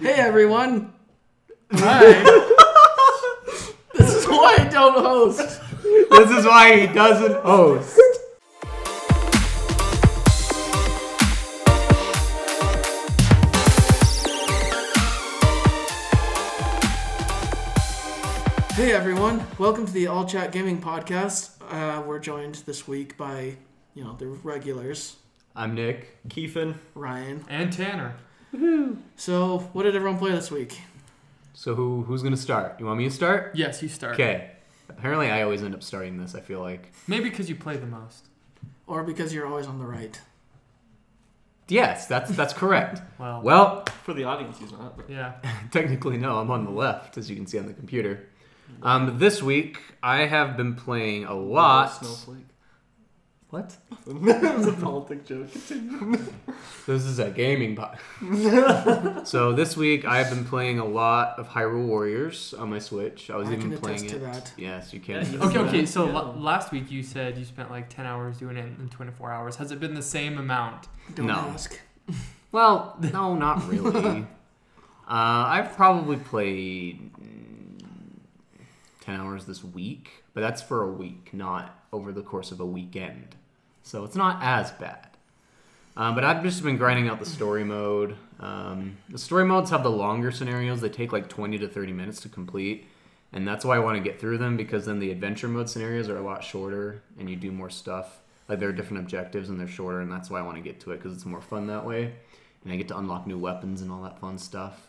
Hey everyone! Hi. This is why I don't host. This is why he doesn't host. Hey everyone! Welcome to the All Chat Gaming Podcast. We're joined this week by, the regulars, I'm Nick. Keefan. Ryan. And Tanner. So, what did everyone play this week? So who's gonna start? You want me to start? Yes, you start. Okay. Apparently I always end up starting this, I feel like. Maybe because you play the most. Or because you're always on the right. Yes, that's correct. Well, Well, For the audience, he's not. But yeah. technically no, I'm on the left, as you can see on the computer. This week I have been playing a lot. Snowflake. What? That was a politic joke. Continue. This is a gaming pod. So this week I have been playing a lot of Hyrule Warriors on my Switch. I was I even can playing attest it. to that. Yes, you can. Yeah, you- Okay. So Yeah. last week you said you spent like 10 hours doing it in 24 hours. Has it been the same amount? Don't No. ask. Well, no, not really. I've probably played 10 hours this week, but that's for a week, not over the course of a weekend. So it's not as bad. But I've just been grinding out the story mode. The story modes have the longer scenarios. They take like 20 to 30 minutes to complete. And that's why I want to get through them, because then the adventure mode scenarios are a lot shorter and you do more stuff. Like there are different objectives and they're shorter, and that's why I want to get to it, because it's more fun that way. And I get to unlock new weapons and all that fun stuff.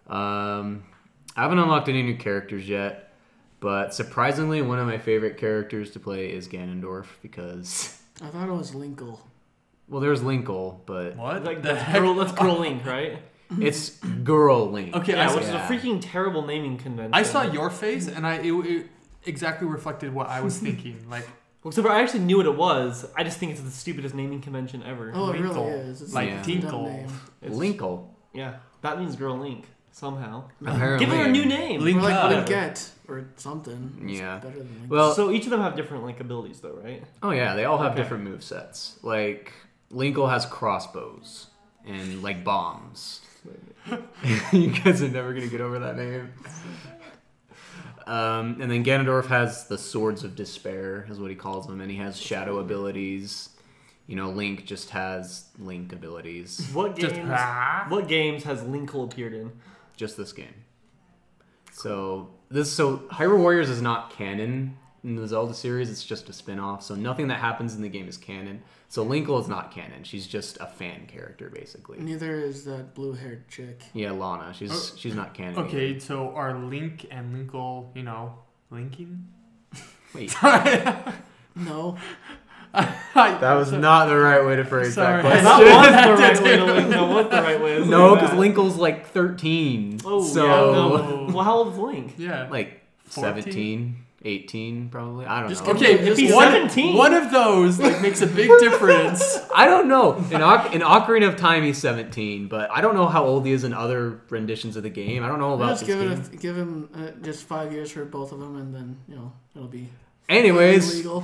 I haven't unlocked any new characters yet, but surprisingly, one of my favorite characters to play is Ganondorf, because... I thought it was Linkle. Well, there's Linkle, but What? Like the that's heck? girl Link, right? it's Girl Link. Okay, Yeah, I which saw, is a freaking terrible naming convention. I saw your face and it exactly reflected what I was thinking. Like, Well, except for I actually knew what it was. I just think it's the stupidest naming convention ever. Oh, it really Linkle. is. It's Like a dumb Tinkle. name. It's- Linkle. Yeah, that means girl Link somehow. Apparently. Give her a new name. Link Or like up. Linkette or something. It's Yeah. better than Linkle. Well- So each of them have different abilities, though, right? Oh yeah, they all have Okay. different movesets. Like Linkle has crossbows and like bombs. You guys are never gonna get over that name. And then Ganondorf has the Swords of Despair, is what he calls them, and he has shadow abilities. Link just has Link abilities. What Just games has Linkle appeared in? Just this game. So Hyrule Warriors is not canon in the Zelda series. It's just a spin-off. So nothing that happens in the game is canon. So Linkle is not canon. She's just a fan character, basically. Neither is that blue-haired chick. Yeah, Lana. She's not canon. Okay, either. so are Link and Linkle, linking? Wait. No. That was not the right way to phrase Sorry. that That question. was the right way to link. No, what the right way is No, because because Linkle's like 13. Oh, so yeah, no. Well, how old is Link? Yeah. like 14? 17, 18 probably. I don't Just know. Okay, If he's one, 17. one of those makes a big difference. I don't know. In Ocarina of Time, he's 17, but I don't know how old he is in other renditions of the game. I don't know about Just this game. give him just 5 years for both of them, and then it'll be Anyways, legal.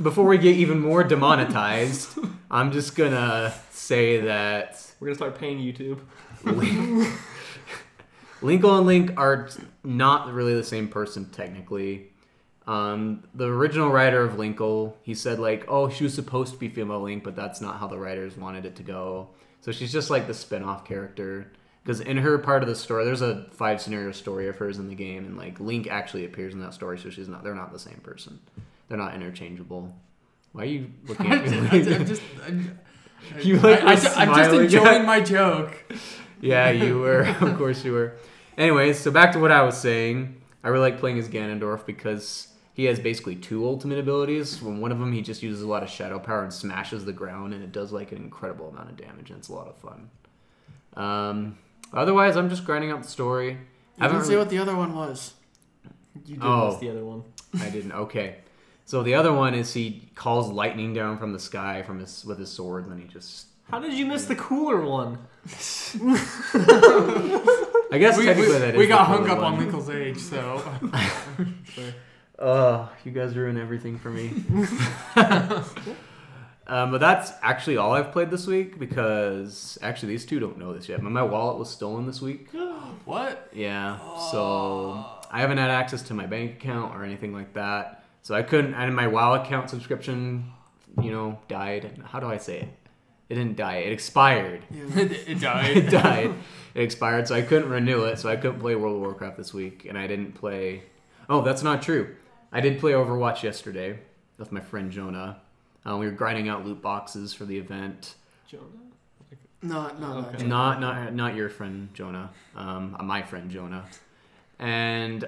before we get even more demonetized, I'm just gonna say that We're gonna start paying YouTube. Linkle and Link are not really the same person technically. The original writer of Linkle, he said she was supposed to be female Link, but that's not how the writers wanted it to go. So she's just like the spin-off character. Because in her part of the story, there's a 5-scenario story of hers in the game, and Link actually appears in that story, so they're not the same person. They're not interchangeable. Why are you looking at me? I'm just I'm just smiling. enjoying my joke. Yeah, you were. Of course you were. Anyways, so back to what I was saying. I really like playing as Ganondorf because he has basically 2 ultimate abilities. When one of them, he just uses a lot of shadow power and smashes the ground, and it does an incredible amount of damage, and it's a lot of fun. Otherwise, I'm just grinding out the story. You didn't say what the other one was. You did Oh. miss the other one. I didn't. Okay. So the other one is he calls lightning down from the sky with his sword, and then he just... How did you miss the cooler one? I guess technically that is we got the hung cooler up on one. Linkle's age, so... You guys ruin everything for me. But that's actually all I've played this week because actually these two don't know this yet. But my wallet was stolen this week. What? Yeah. So I haven't had access to my bank account or anything like that. So I couldn't. And my WoW account subscription, died. How do I say it? It didn't die. It expired. Yeah. It died. It died. It expired, so I couldn't renew it. So I couldn't play World of Warcraft this week, and I didn't play. Oh, that's not true. I did play Overwatch yesterday with my friend Jonah. We were grinding out loot boxes for the event. Jonah? No. Okay. Not your friend Jonah. My friend Jonah. And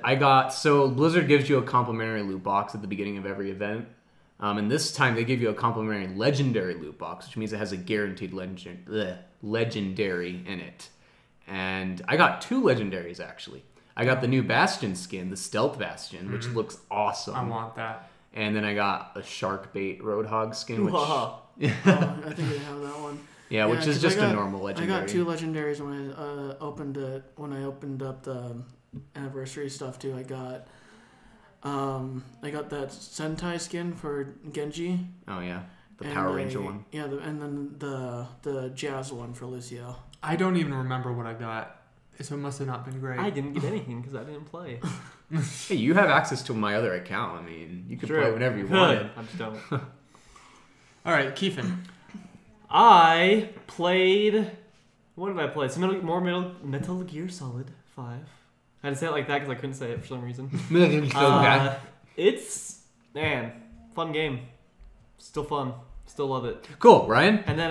so Blizzard gives you a complimentary loot box at the beginning of every event. And this time they give you a complimentary legendary loot box, which means it has a guaranteed legendary in it. And I got 2 legendaries actually. I got the new Bastion skin, the Stealth Bastion, which looks awesome. I want that. And then I got a Sharkbait Roadhog skin, which I think I have that one. yeah, which is 'cause just I got- a normal legendary. I got 2 legendaries when I opened up the anniversary stuff too. I got that Sentai skin for Genji. Oh yeah, the and Power Ranger one. Yeah, and then the Jazz one for Lucio. I don't even remember what I got. So it must have not been great. I didn't get anything because I didn't play. Hey, you have access to my other account. I mean, you can True. play whenever you Good. wanted. I just don't. All right, Keefan. I played. What did I play? Some more Metal Gear Solid 5. I had to say it like that because I couldn't say it for some reason. It's fun game. Still fun. Still love it. Cool, Ryan. And then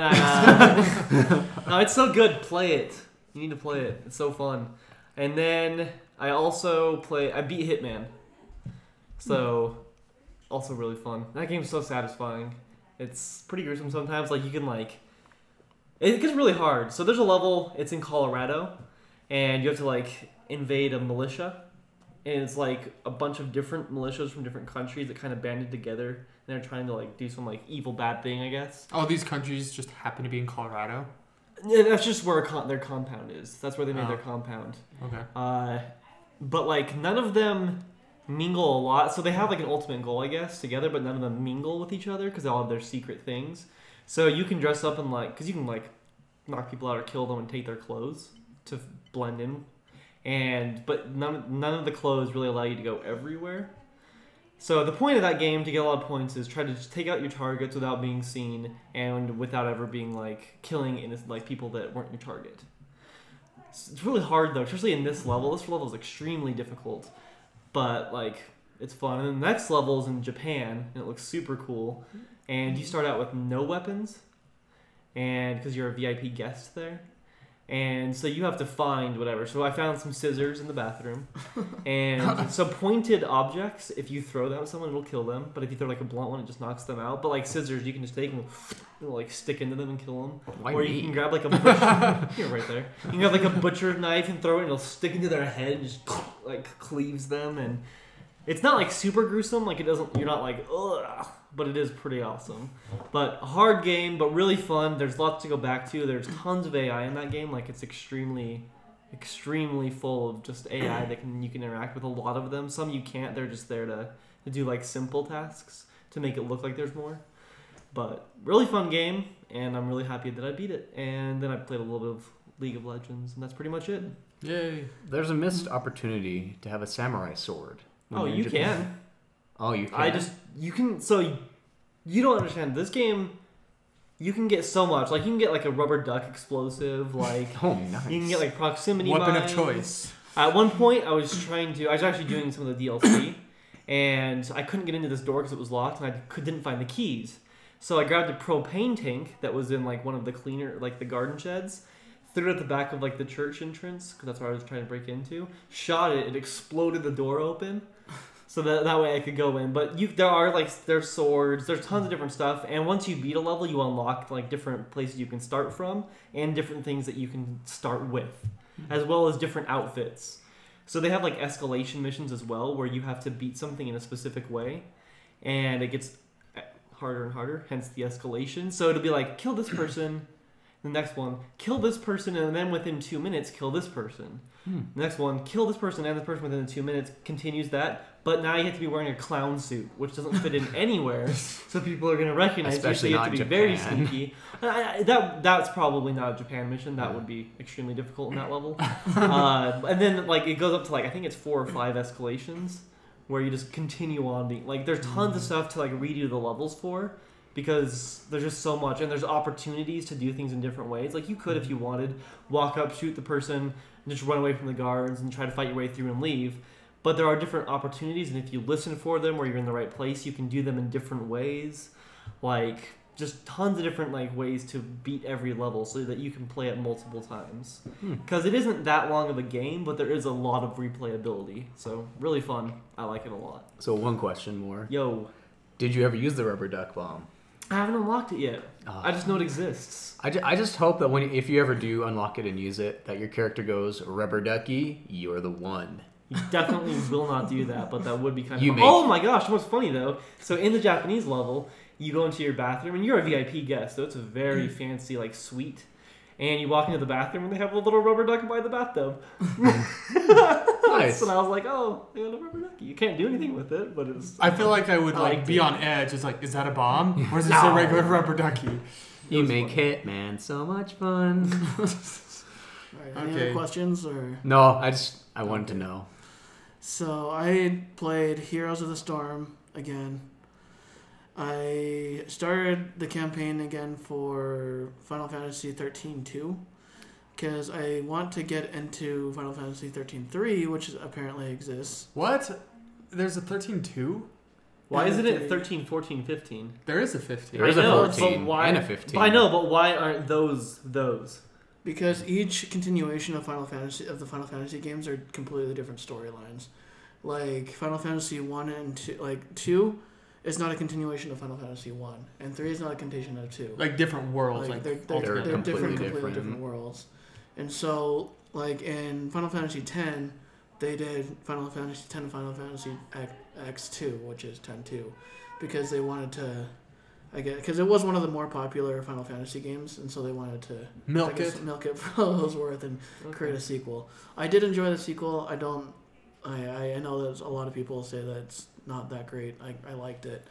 no, it's so good. Play it. You need to play it. It's so fun. And then I beat Hitman. So also really fun. That game's so satisfying. It's pretty gruesome sometimes. Like you can it gets really hard. So there's a level. It's in Colorado, and you have to invade a militia. And it's a bunch of different militias from different countries that kind of banded together. And they're trying to do some evil bad thing, I guess. All these countries just happen to be in Colorado. Yeah, that's just where their compound is. That's where they made their compound. Okay. But none of them mingle a lot. So they have an ultimate goal, I guess, together. But none of them mingle with each other because they all have their secret things. So you can dress up and because you can knock people out or kill them and take their clothes to blend in. But none of the clothes really allow you to go everywhere. So the point of that game to get a lot of points is try to just take out your targets without being seen and without ever being killing people that weren't your target. It's really hard though, especially in this level. This level is extremely difficult, but it's fun. And the next level is in Japan, and it looks super cool. And you start out with no weapons, and because you're a VIP guest there. And so you have to find whatever. So I found some scissors in the bathroom. And so pointed objects, if you throw them at someone, it'll kill them. But if you throw a blunt one, it just knocks them out. But scissors, you can just take and stick into them and kill them. Why or me? you can grab a butcher. You're right there. You can grab a butcher knife and throw it, and it'll stick into their head and just cleaves them. And it's not super gruesome. It doesn't. You're not ugh. But it is pretty awesome. But a hard game, but really fun. There's lots to go back to. There's tons of AI in that game. It's extremely, extremely full of just AI that you can interact with. A lot of them. Some you can't. They're just there to do simple tasks to make it look like there's more. But really fun game, and I'm really happy that I beat it. And then I played a little bit of League of Legends, and that's pretty much it. Yay. There's a missed opportunity to have a samurai sword. when Oh, you're in you Japan. can. Oh, you can. You can. So you don't understand this game. You can get so much. You can get a rubber duck explosive. Oh, nice. You can get proximity Weapon mines. of choice. At one point, I was actually doing some of the DLC, and I couldn't get into this door because it was locked, and I didn't find the keys. So I grabbed a propane tank that was in one of the the garden sheds, threw it at the back of the church entrance because that's where I was trying to break into. Shot it, it exploded the door open, so that way I could go in. But there's swords, there's tons of different stuff, and once you beat a level, you unlock different places you can start from and different things that you can start with, as well as different outfits. So they have escalation missions as well, where you have to beat something in a specific way, and it gets harder and harder, hence the escalation. So it'll be kill this person, and The next one, kill this person, and then within 2 minutes, kill this person. The next one, kill this person and this person within 2 minutes, continues that. But now you have to be wearing a clown suit, which doesn't fit in anywhere, so people are going to recognize Especially you. So you have to be not very Japan. sneaky. That's probably not a Japan mission. That would be extremely difficult in that level. And then like it goes up to like I think it's 4 or 5 escalations, where you just continue on being like there's tons of stuff to like redo the levels for. Because there's just so much, and there's opportunities to do things in different ways. Like, you could, if you wanted, walk up, shoot the person, and just run away from the guards and try to fight your way through and leave. But there are different opportunities, and if you listen for them or you're in the right place, you can do them in different ways. Like, just tons of different like ways to beat every level so that you can play it multiple times. Because it isn't that long of a game, but there is a lot of replayability. So, really fun. I like it a lot. So one question more. Yo. Did you ever use the rubber duck bomb? I haven't unlocked it yet. Oh. I just know it exists. I just hope that if you ever do unlock it and use it, that your character goes, rubber ducky, you're the one. You definitely will not do that, but that would be kind of You fun. make- Oh my gosh, what's funny though? So in the Japanese level, you go into your bathroom, and you're a VIP guest, so it's a very fancy like suite. And you walk into the bathroom, and they have a little rubber duck by the bathtub. Nice. And I was like, oh, they got a rubber ducky. You can't do anything with it, but it's... I feel like I would I like liked be it. on edge. It's like, is that a bomb or is this No. a regular rubber ducky? You was make funny. Hitman so much fun. All right, any Okay. other questions or? No, I wanted to know. So I played Heroes of the Storm again. I started the campaign again for Final Fantasy 13-2 because I want to get into Final Fantasy 13-3, which apparently exists. What? There's a 13-2? Why isn't it Yeah. 13, 14, 15? There is a 15. There is I a know, 14 but why, and a 15. But I know, but why aren't those? Because each continuation of the Final Fantasy games are completely different storylines. Like Final Fantasy 1 and 2, like 2 is not a continuation of Final Fantasy 1, and 3 is not a continuation of 2. Like different worlds. Like, they're altogether. completely completely different. different worlds. And so, like in Final Fantasy X, they did Final Fantasy X and Final Fantasy X2, which is 10-2, because they wanted to, because it was one of the more popular Final Fantasy games, and so they wanted to Milk I guess, it. milk it for all it was worth and create a sequel. I did enjoy the sequel. I know that a lot of people say that it's not that great. I liked it,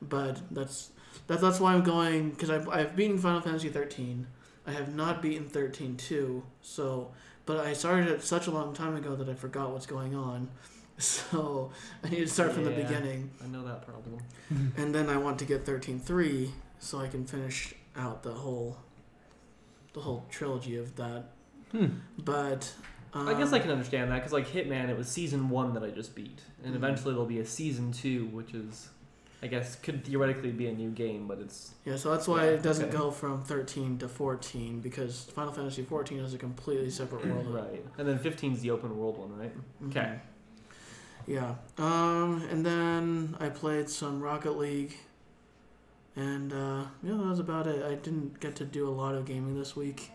but that's why I'm going, because I've beaten Final Fantasy 13. I have not beaten 13-2, so but I started it such a long time ago that I forgot what's going on. So I need to start from the Yeah. beginning, I know that problem. and then I want to get 13-3 so I can finish out the whole trilogy of that. But I guess I can understand that because, like Hitman, it was season 1 that I just beat, and eventually there'll be a season 2, which is, I guess, could theoretically be a new game, but it's yeah, so that's why Yeah, it doesn't okay. go from 13 to 14, because Final Fantasy 14 is a completely separate world. right. And then 15 is the open world one, right? Mhm. Okay. Yeah. And then I played some Rocket League, and yeah, that was about it. I didn't get to do a lot of gaming this week,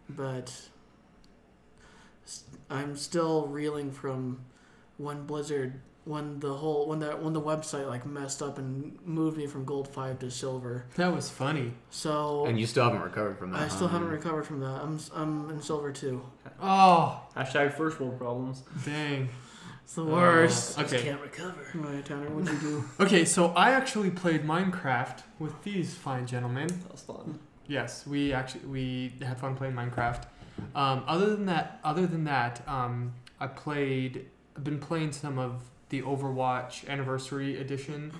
but I'm still reeling from when Blizzard, when the website like messed up and moved me from gold 5 to silver. That was funny. So And you still haven't recovered from that. I still huh? haven't recovered from that. I'm in silver too. Oh, Hashtag first world problems. dang. It's the worst. Okay. Can't recover. Right, Tanner, what'd you do? Okay, so I actually played Minecraft with these fine gentlemen. That was fun. Yes, we had fun playing Minecraft. Other than that, I've been playing some of the Overwatch Anniversary Edition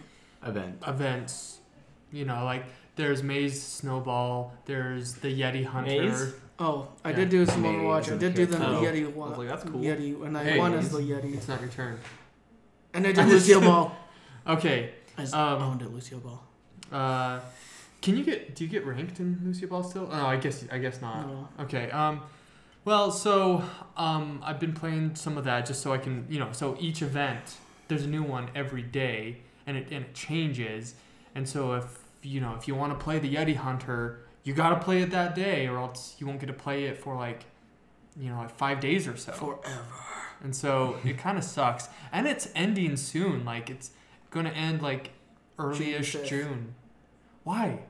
Event. events. You know, like there's Maze Snowball, there's the Yeti Hunter. Maze? Oh, I Yeah. did do some Maze Overwatch. I and did do the Oh. Yeti I one. was like, that's cool. Yeti, and I Hey, won as it's- the Yeti. It's not your turn. And I did Lucio Ball. Okay. I just Um, owned it, Lucio Ball. Do you get ranked in Lucio Ball still? Oh, I guess not. No. Okay. Well, so I've been playing some of that just so I can, so each event there's a new one every day, and it changes. And so if you want to play the Yeti Hunter, you got to play it that day, or else you won't get to play it for like 5 days or so. Forever. And so it kind of sucks. And it's ending soon. Like it's gonna end like early-ish June 5th. June. Why?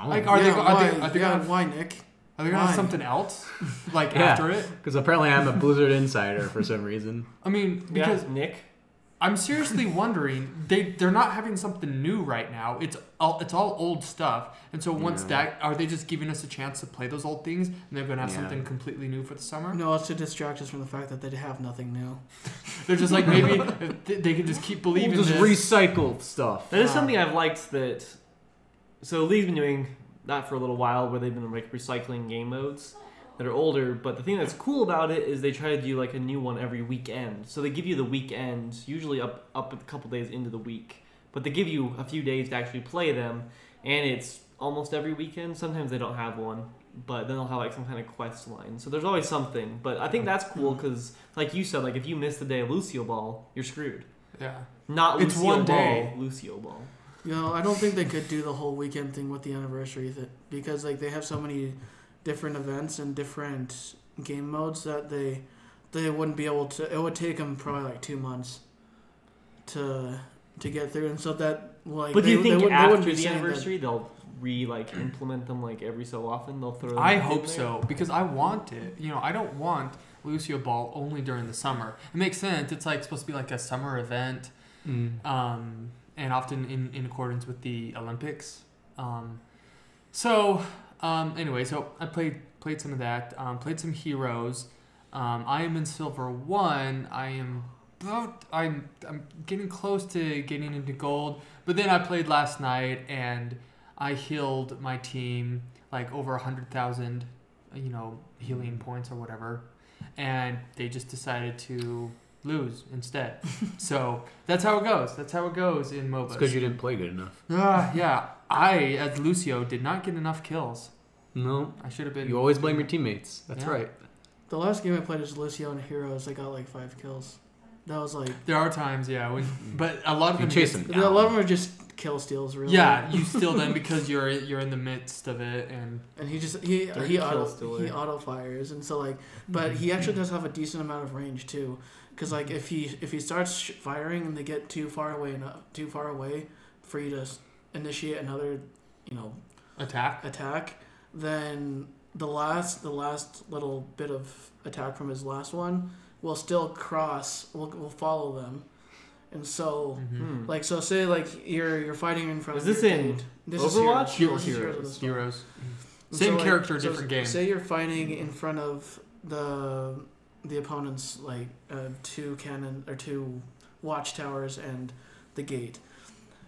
Like, are they gonna why, Nick? are they gonna have Why? something else like Yeah. after it? Because apparently I'm a Blizzard insider for some reason. I mean, because Yeah, Nick. I'm seriously wondering they're not having something new right now. It's all old stuff, and so once Yeah. that are they just giving us a chance to play those old things, and they're gonna have Yeah. something completely new for the summer? No, it's to distract us from the fact that they have nothing new. They're just like maybe they can just keep believing Just this. recycled stuff. That is something I've liked that. So League's been doing that for a little while, where they've been like recycling game modes that are older. But the thing that's cool about it is they try to do like a new one every weekend. So they give you the weekend, usually up a couple days into the week, but they give you a few days to actually play them, and it's almost every weekend. Sometimes they don't have one, but then they'll have like some kind of quest line. So there's always something. But I think that's cool because, like you said, like if you miss the day of Lucio Ball, you're screwed. Yeah. Not It's Lucio one Ball, day. Lucio Ball. You know, I don't think they could do the whole weekend thing with the anniversary because like they have so many different events and different game modes that they wouldn't be able to. It would take them probably like 2 months to get through, and so that like. But do you think they wouldn't after be the saying that- anniversary they'll implement them like every so often? They'll throw. I them in hope there? so because I want it. You know, I don't want Lucio Ball only during the summer. It makes sense. It's like supposed to be like a summer event. And often in accordance with the Olympics. Anyway, so I played some of that. Played some Heroes. I am in Silver 1. I'm getting close to getting into Gold. But then I played last night and I healed my team like over 100,000, healing points or whatever. And they just decided to lose instead. So that's how it goes. That's how it goes in MOBAs. It's because you didn't play good enough. Yeah. I, as Lucio, did not get enough kills. No. I should have been. You always blame your teammates. That's Yeah. right. The last game I played was Lucio and Heroes. I got like 5 kills. That was like. There are times, but a lot of You them chase just- them. A lot of them are just kill steals, really. Yeah, you steal them because you're in the midst of it, and And he Dirty kill stealer. auto fires, and so like, but he actually does have a decent amount of range too, because like if he starts firing and they get too far away for you to initiate another, attack, then the last little bit of attack from his last one will still will follow them, and so. Like so, say like you're fighting in front Is of this your in gate. This Overwatch? Is Heroes. Heroes. And Same so, character, different game. Say you're fighting in front of the opponent's like 2 watchtowers and the gate,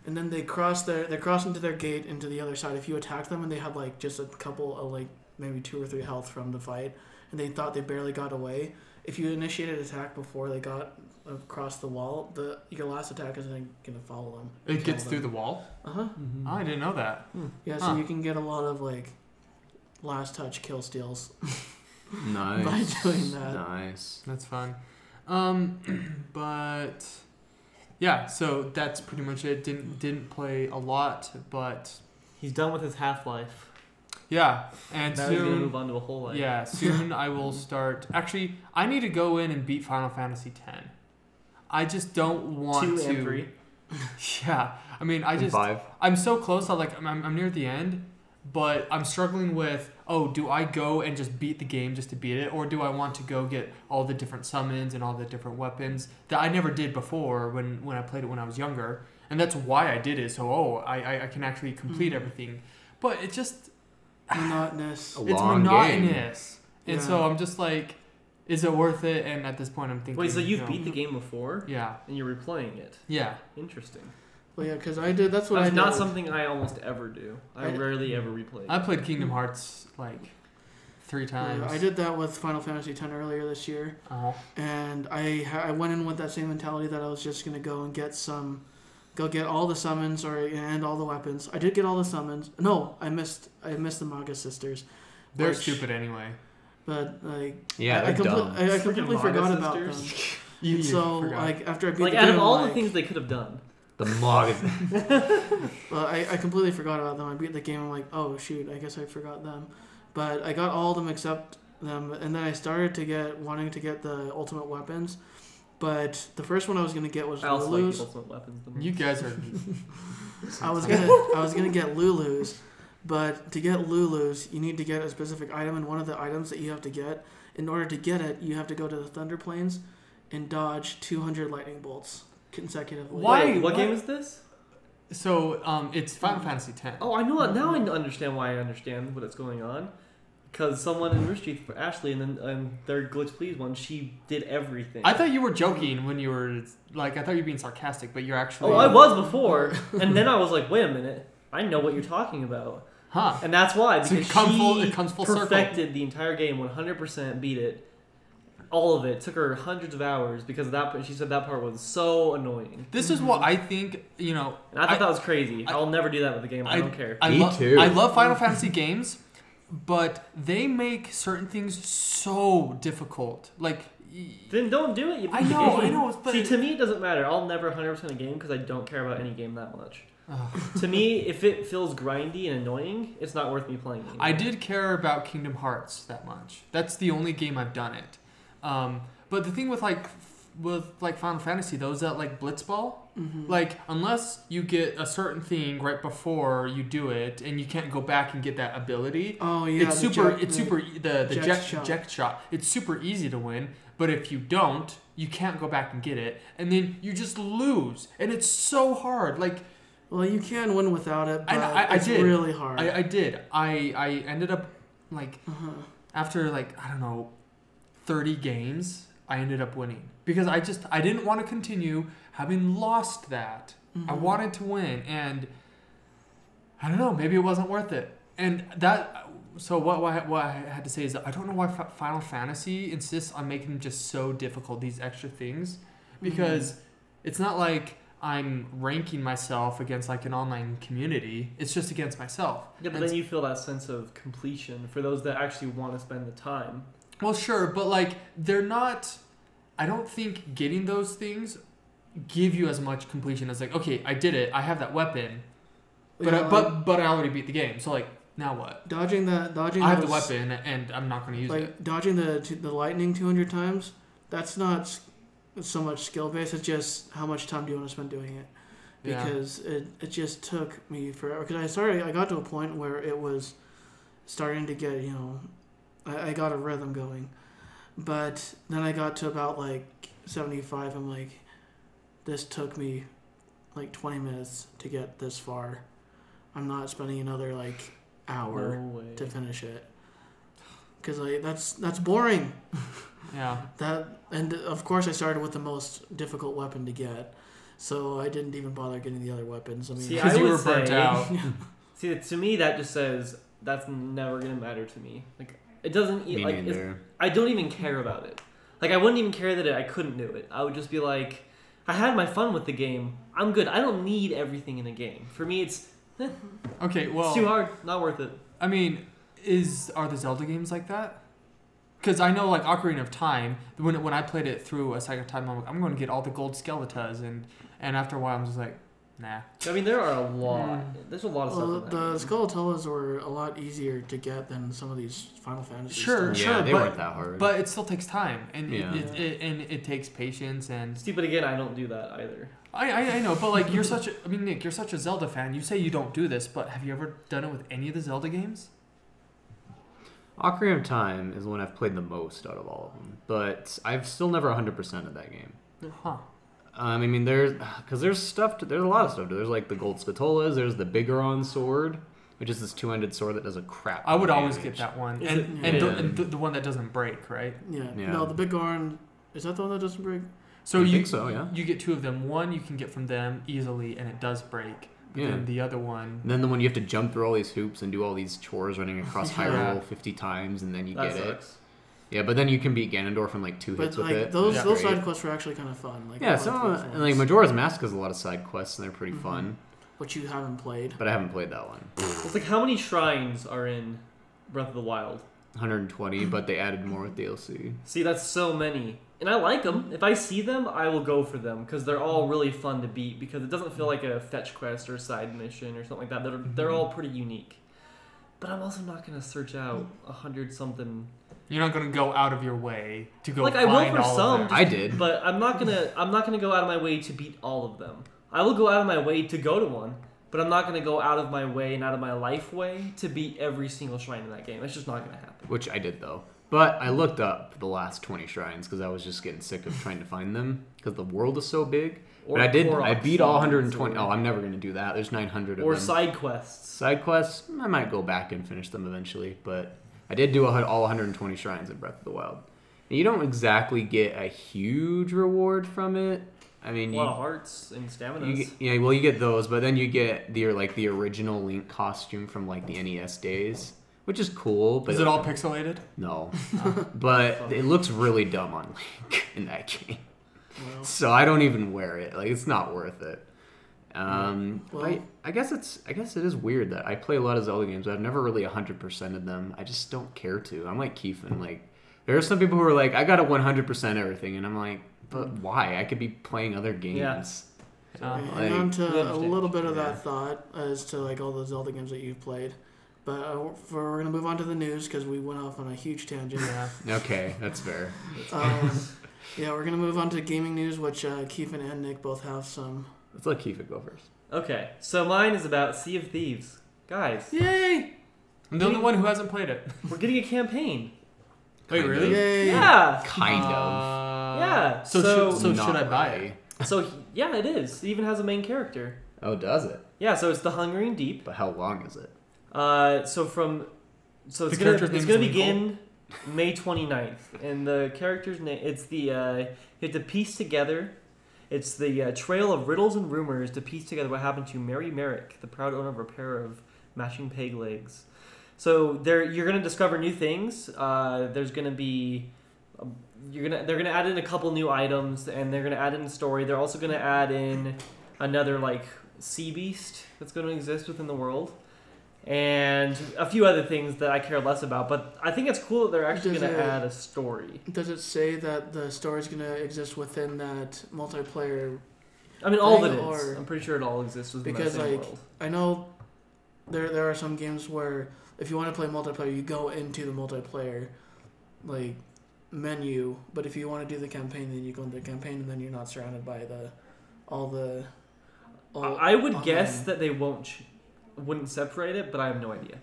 and then they cross into their gate into the other side. If you attack them and they have like just a couple of like maybe 2 or 3 health from the fight, and they thought they barely got away, if you initiated attack before they got across the wall, your last attack is then gonna follow them. It gets through the wall. Uh-huh. Oh, I didn't know that. Yeah, so you can get a lot of like last touch kill steals Nice. by doing that. Nice. That's fun. But yeah, so that's pretty much it. Didn't play a lot, but He's done with his Half-Life. yeah, and Now he's gonna soon. move on to a whole life. Yeah, soon I will start. Actually, I need to go in and beat Final Fantasy X. I just don't want 2 to. and 3. Yeah, I mean, And 5. I'm so close. I'm near the end, but I'm struggling with. Oh, do I go and just beat the game just to beat it, or do I want to go get all the different summons and all the different weapons that I never did before when I played it when I was younger? And that's why I did it. So I can actually complete everything, but it just Monotonous. A it's long monotonous, and Yeah. so I'm just like, is it worth it? And at this point, I'm thinking. Wait, so you've you know, beat the game before? Yeah, And you're replaying it? yeah. Interesting. Well, yeah, because I did. That's what I That's did. not something I almost ever do. I I- rarely ever replay. I played Kingdom Hearts like 3 times. Yeah, I did that with Final Fantasy X earlier this year, Oh. and I went in with that same mentality that I was just gonna go and get all the summons and all the weapons. I did get all the summons. No, I missed the Maga sisters. They're which- stupid anyway. But like, Yeah, I they're dumb. I completely Freaking forgot Maga about sisters. them. You And so forgot. like after I beat Like, the out game, of all like, the things they could have done. The Mog. well, I completely forgot about them. I beat the game. I'm like, oh shoot, I guess I forgot them. But I got all of them except them, and then I started wanting to get the ultimate weapons. But the first one I was gonna get was I also like Lulu's. the ultimate weapons the most. You guys are. I was gonna get Lulu's, But to get Lulu's, you need to get a specific item, and one of the items that you have to get, in order to get it, you have to go to the Thunder Plains and dodge 200 lightning bolts consecutively. Why? Wait, what What? game is this? So it's Final Fantasy X. Oh, I know. Now I understand why I understand what's going on. Because someone in Rooster Teeth, Ashley, and then their Glitch Please one, she did everything. I thought you were joking when you were like, I thought you were being sarcastic, but you're actually. Oh, I was before, and then I was like, wait a minute, I know what you're talking about, Huh? and that's why So because it comes full circle. perfected the entire game, 100% beat it, all of it. Took her hundreds of hours because of that. She said that part was so annoying, This is what I think. and I thought that was crazy. I'll never do that with the game. I don't care. Me too. I love Final Fantasy games, but they make certain things so difficult. Like, Then don't do it. You I know. But See, to me, it doesn't matter. I'll never 100% a game because I don't care about any game that much. Ugh. To me, if it feels grindy and annoying, it's not worth me playing. Anymore. I did care about Kingdom Hearts that much. That's the only game I've done it. But the thing with Final Fantasy though is that like Blitzball, like unless you get a certain thing right before you do it and you can't go back and get that ability. Oh yeah, It's the jet shot. It's super easy to win, but if you don't, you can't go back and get it, and then you just lose, and it's so hard. Like, Well, you can win without it, but I it's did. really hard. I did. I ended up like after like I don't know 30 games, I ended up winning because I didn't want to continue having lost that. I wanted to win, and I don't know, maybe it wasn't worth it. And that, so what I had to say is that I don't know why Final Fantasy insists on making them just so difficult, these extra things, because it's not like I'm ranking myself against like an online community. It's just against myself. Yeah, but then you feel that sense of completion for those that actually want to spend the time. Well, sure, but like they're not. I don't think getting those things give you as much completion as like, okay, I did it. I have that weapon, but Yeah, but I already beat the game. So like, now what? dodging. I have the those- weapon, and I'm not going to use Like it. dodging the lightning 200 times. That's not so much skill based. It's just how much time do you want to spend doing it. Yeah. Because it just took me forever. Because I got to a point where it was starting to get I got a rhythm going, but then I got to about like 75. I'm like, this took me like 20 minutes to get this far. I'm not spending another like hour No way. to finish it. Cause like that's boring. Yeah. And of course I started with the most difficult weapon to get, so I didn't even bother getting the other weapons. I mean, See, Because I you would were burnt say- out. See, to me, that just says that's never gonna matter to me. Like, it doesn't. Me Like, neither. I don't even care about it. Like, I wouldn't even care that I couldn't do it. I would just be like, I had my fun with the game. I'm good. I don't need everything in a game. For me, it's Okay. Well, it's too hard. Not worth it. I mean, are the Zelda games like that? Because I know, like Ocarina of Time, when I played it through a second time, I'm like, I'm going to get all the gold Skeletas, and after a while, I'm just like, nah. I mean, there are a lot. There's a lot of well, stuff. the In that game. Skeletolas were a lot easier to get than some of these Final Fantasy. Sure, stuff. Yeah, they but- weren't that hard. But it still takes time, and Yeah. it takes patience, and See, but again, I don't do that either. I know, but like Nick, you're such a Zelda fan. You say you don't do this, but have you ever done it with any of the Zelda games? Ocarina of Time is the one I've played the most out of all of them, but I've still never 100% of that game. Huh. I mean, there's stuff. There's a lot of stuff. There's like the gold Scatolas. There's the Bigoron sword, which is this two-handed sword that does a crap. I would ton of always damage. get that one, Is and it- and, Yeah. the one that doesn't break, right? Yeah. Yeah. No, the Big Gorn. Is that the one that doesn't break? So I you think so, yeah. You get two of them. One you can get from them easily, and it does break. But Yeah. then the other one, And then the one you have to jump through all these hoops and do all these chores running across Yeah. Hyrule 50 times, and then you That get sucks. it. Yeah, but then you can beat Ganondorf in like 2 hits But with like it. those which is those great. side quests were actually kind of fun. Like Yeah, I some liked those and like ones, Majora's Mask has a lot of side quests and they're pretty fun, which you haven't played. but I haven't played that one. It's like how many shrines are in Breath of the Wild? 120, but they added more with DLC. See, that's so many. And I like them. If I see them, I will go for them because they're all really fun to beat because it doesn't feel like a fetch quest or a side mission or something like that. They're all pretty unique. But I'm also not going to search out 100 something. you're not gonna go out of your way to go Like, I find will for all some, of them. I did. But I'm not gonna go out of my way to beat all of them. I will go out of my way to go to one but I'm not going to go out of my way and out of my life way to beat every single shrine in that game. That's just not going to happen. Which I did though. But I looked up the last 20 shrines because I was just getting sick of trying to find them because the world is so big. But I Korok beat all seeds 120. Oh, I'm never going to do that. There's 900 of Or them. side quests. Side quests, I might go back and finish them eventually. But I did do all 120 shrines in Breath of the Wild. And you don't exactly get a huge reward from it. I mean, A lot of hearts and stamina. you get those, but then you get the original Link costume from like the NES days, which is cool. But Is it all pixelated? No, but it looks really dumb on Link in that game. Well, So I don't even wear it. Like it's not worth it. Well- I guess it is weird that I play a lot of Zelda games, but I've never really 100%ed them. I just don't care to. I'm like Keefan. Like there are some people who are like, I got to 100% everything, and I'm like, but why? I could be playing other games. and on to a understand. little bit of Yeah. that thought as to like all the Zelda games that you've played. But we're going to move on to the news because we went off on a huge tangent. Okay, that's fair. Yeah, we're going to move on to gaming news, which Keefan and Nick both have some. Let's let Keefan go first. Okay, so mine is about Sea of Thieves. Guys, Yay! I'm the only one who hasn't played it. we're getting a campaign. Wait, Kind really? of. Yay! Yeah. Kind of. Yeah, So so- should I Not buy really. it? So, yeah, it is. It even has a main character. Oh, does it? Yeah, so it's the Hungering Deep. But how long is it? So The it's character's gonna name is begin May 29th, and the character's name it's the you have to piece together. It's the trail of riddles and rumors to piece together what happened to Mary Merrick, the proud owner of a pair of matching peg legs. So you're gonna discover new things. There's gonna be they're gonna add in a couple new items, and they're gonna add in a story. They're also gonna add in another like sea beast that's gonna exist within the world, and a few other things that I care less about. But I think it's cool that they're actually Does gonna it- add a story. Does it say that the story's going to exist within that multiplayer? I mean, all of it Thing, is. or- I'm pretty sure it all exists within Because, that same like, world. I know there are some games where if you want to play multiplayer, you go into the multiplayer like menu, but if you want to do the campaign, then you go into the campaign, and then you're not surrounded by all I would online. guess that they wouldn't separate it, but I have no idea.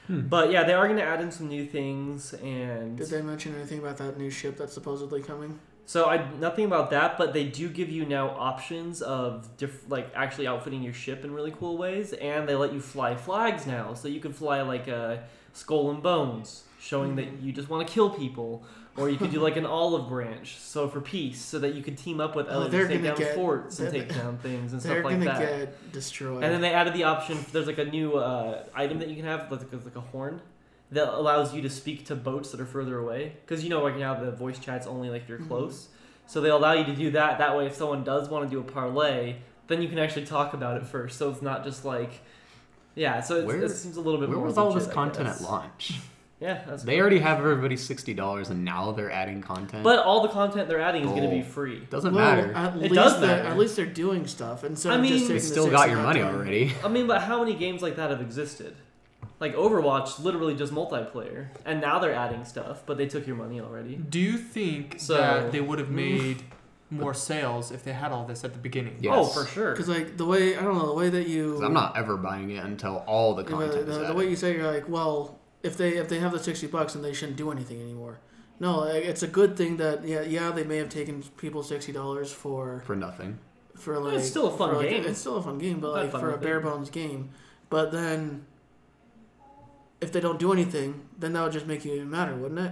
Hmm. But yeah, they are going to add in some new things, and Did they mention anything about that new ship that's supposedly coming? so nothing about that. But they do give you now options of like actually outfitting your ship in really cool ways, and they let you fly flags now, so you can fly like a skull and bones, showing that you just want to kill people. Or you could do like an olive branch, so for peace, so that you could team up with others they're to take gonna down get- forts and they're- take down things and They're stuff like gonna that. get destroyed. And then they added the option. There's like a new item that you can have, like a horn, that allows you to speak to boats that are further away. Because like now the voice chat's only like if you're close, so they allow you to do that. That way, if someone does want to do a parlay, then you can actually talk about it first. So it's not just like, yeah. So Where- it seems a little bit Where more. was all this legit, I content at guess. launch? Yeah, that's They already have everybody $60, and now they're adding content. But all the content they're adding is going to be Oh. free. Doesn't well, matter. At It least does they're- matter. At least they're doing stuff instead I of mean- just They taking the still got 60 your out money time. already. I mean, but how many games like that have existed? Like Overwatch, literally just multiplayer, and now they're adding stuff, but they took your money already. Do you think So- that they would have made more sales if they had all this at the beginning? Yes. Oh, for sure. Because like the way I don't know the way that you 'Cause I'm not ever buying it until all the Yeah, content but is the added. way you say you're like, well, if they have the $60, then they shouldn't do anything anymore. No, like, it's a good thing that yeah they may have taken people $60 for For nothing. like It's still a fun for, like, game. It's still a fun game, but Have like fun for a with it. bare bones game. But then if they don't do anything, then that would just make you even madder, wouldn't it?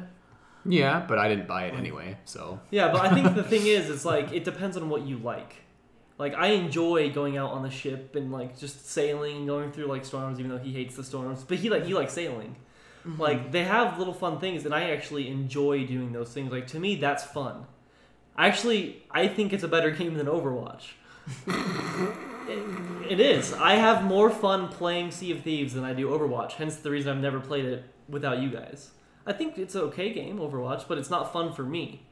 Yeah, but I didn't buy it anyway, so. Yeah, but I think the thing is like it depends on what you like. Like I enjoy going out on the ship and like just sailing and going through like storms, even though he hates the storms. But he likes sailing. Mm-hmm. Like they have little fun things, and I actually enjoy doing those things. Like to me, that's fun. I think it's a better game than Overwatch. It is. I have more fun playing Sea of Thieves than I do Overwatch. Hence the reason I've never played it without you guys. I think it's an okay game, Overwatch, but it's not fun for me.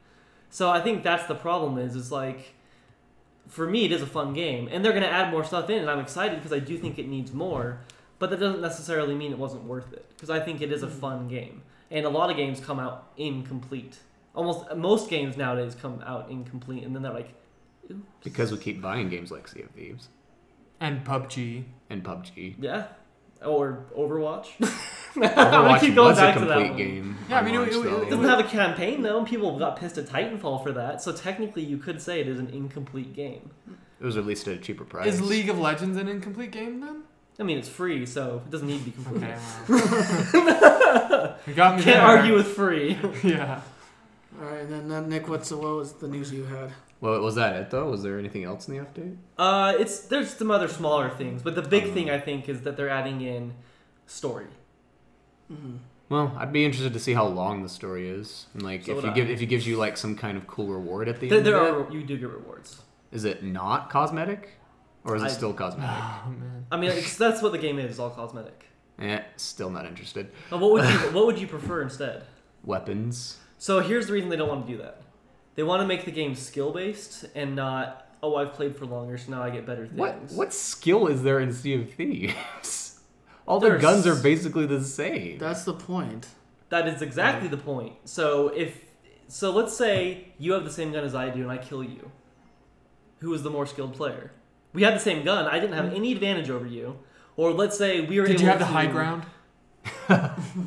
So I think that's the problem. Is like, for me, it is a fun game, and they're gonna add more stuff in, and I'm excited because I do think it needs more. But that doesn't necessarily mean it wasn't worth it, because I think it is a fun game, and a lot of games come out incomplete. Almost most games nowadays come out incomplete, and then they're like, "Oops." Because we keep buying games like Sea of Thieves. And PUBG. and PUBG. Yeah. Or Overwatch. Overwatch keep going was a back to that complete one. game. Yeah, I mean, on launch, it though. It doesn't have a campaign though, and people got pissed at Titanfall for that. So technically, you could say it is an incomplete game. It was released at a cheaper price. Is League of Legends an incomplete game then? I mean, it's free, so it doesn't need to be complete. Okay. Well. You got me Can't there. argue with free. Yeah. All right, and then Nick, what was the news you had? Well, was that it though? Was there anything else in the update? There's some other smaller things, but the big thing I think is that they're adding in story. Mm-hmm. Well, I'd be interested to see how long the story is, and like So if would if I. it gives you like some kind of cool reward at the There, end. there of it. are you do get rewards. Is it not cosmetic, or is it I- still cosmetic? Oh man. I mean, that's what the game is, all cosmetic. Still not interested. But what would you prefer instead? Weapons. So here's the reason they don't want to do that. They want to make the game skill based and not, oh, I've played for longer, so now I get better things. What skill is there in Sea of Thieves? All the There's- guns are basically the same. That's the point. That is exactly the point. So let's say you have the same gun as I do and I kill you. Who is the more skilled player? We had the same gun. I didn't have any advantage over you. Or let's say we were Did able you have the to high ground?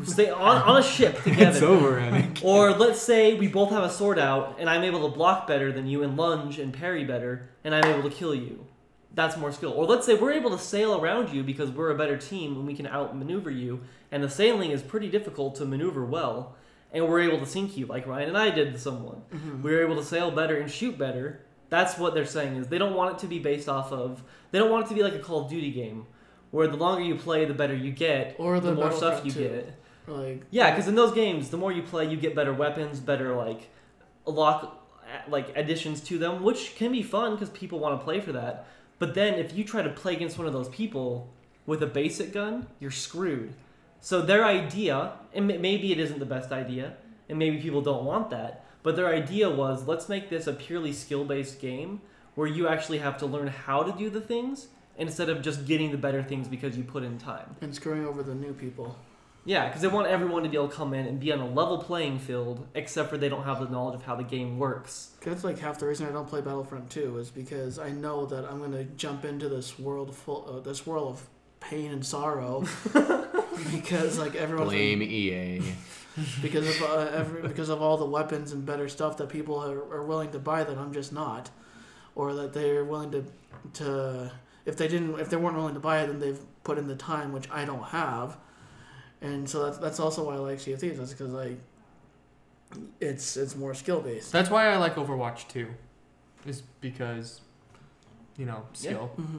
stay on a ship together. It's over, Annick. Or let's say we both have a sword out and I'm able to block better than you and lunge and parry better and I'm able to kill you. That's more skill. Or let's say we're able to sail around you because we're a better team and we can outmaneuver you and the sailing is pretty difficult to maneuver well and we're able to sink you like Ryan and I did to someone. Mm-hmm. We were able to sail better and shoot better. That's what they're saying is they don't want it to be based off of, they don't want it to be like a Call of Duty game where the longer you play the better you get Or the more stuff Battlefront you 2. get. Like Yeah, because in those games, the more you play, you get better weapons, better additions to them, which can be fun because people want to play for that. But then if you try to play against one of those people with a basic gun, you're screwed. So their idea, and maybe it isn't the best idea, and maybe people don't want that, but their idea was let's make this a purely skill-based game where you actually have to learn how to do the things instead of just getting the better things because you put in time. and screwing over the new people. Yeah, because they want everyone to be able to come in and be on a level playing field, except for they don't have the knowledge of how the game works. That's like half the reason I don't play Battlefront 2 is because I know that I'm going to jump into this world this whirl of pain and sorrow because like everyone's Blame EA. because of all the weapons and better stuff that people are willing to buy that I'm just not, or that they're willing to if they weren't willing to buy it, then they've put in the time which I don't have, and so that's also why I like Sea of Thieves. That's because like it's more skill based. That's why I like Overwatch 2. Is because, skill. Mm-hmm.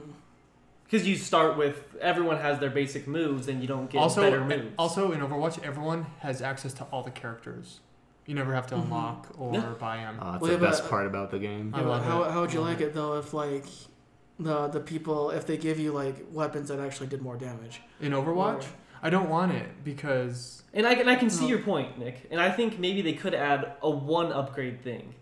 Because you start with, everyone has their basic moves and you don't get Also, better moves. also in Overwatch, everyone has access to all the characters. You never have to Mhm. unlock or Yeah. buy them. That's Well, the yeah, best but- part about the game. I love it. How would you I love like it though if like the people if they give you like weapons that actually did more damage? In Overwatch, Or- I don't want it because And I can see No. your point, Nick. And I think maybe they could add a one upgrade thing.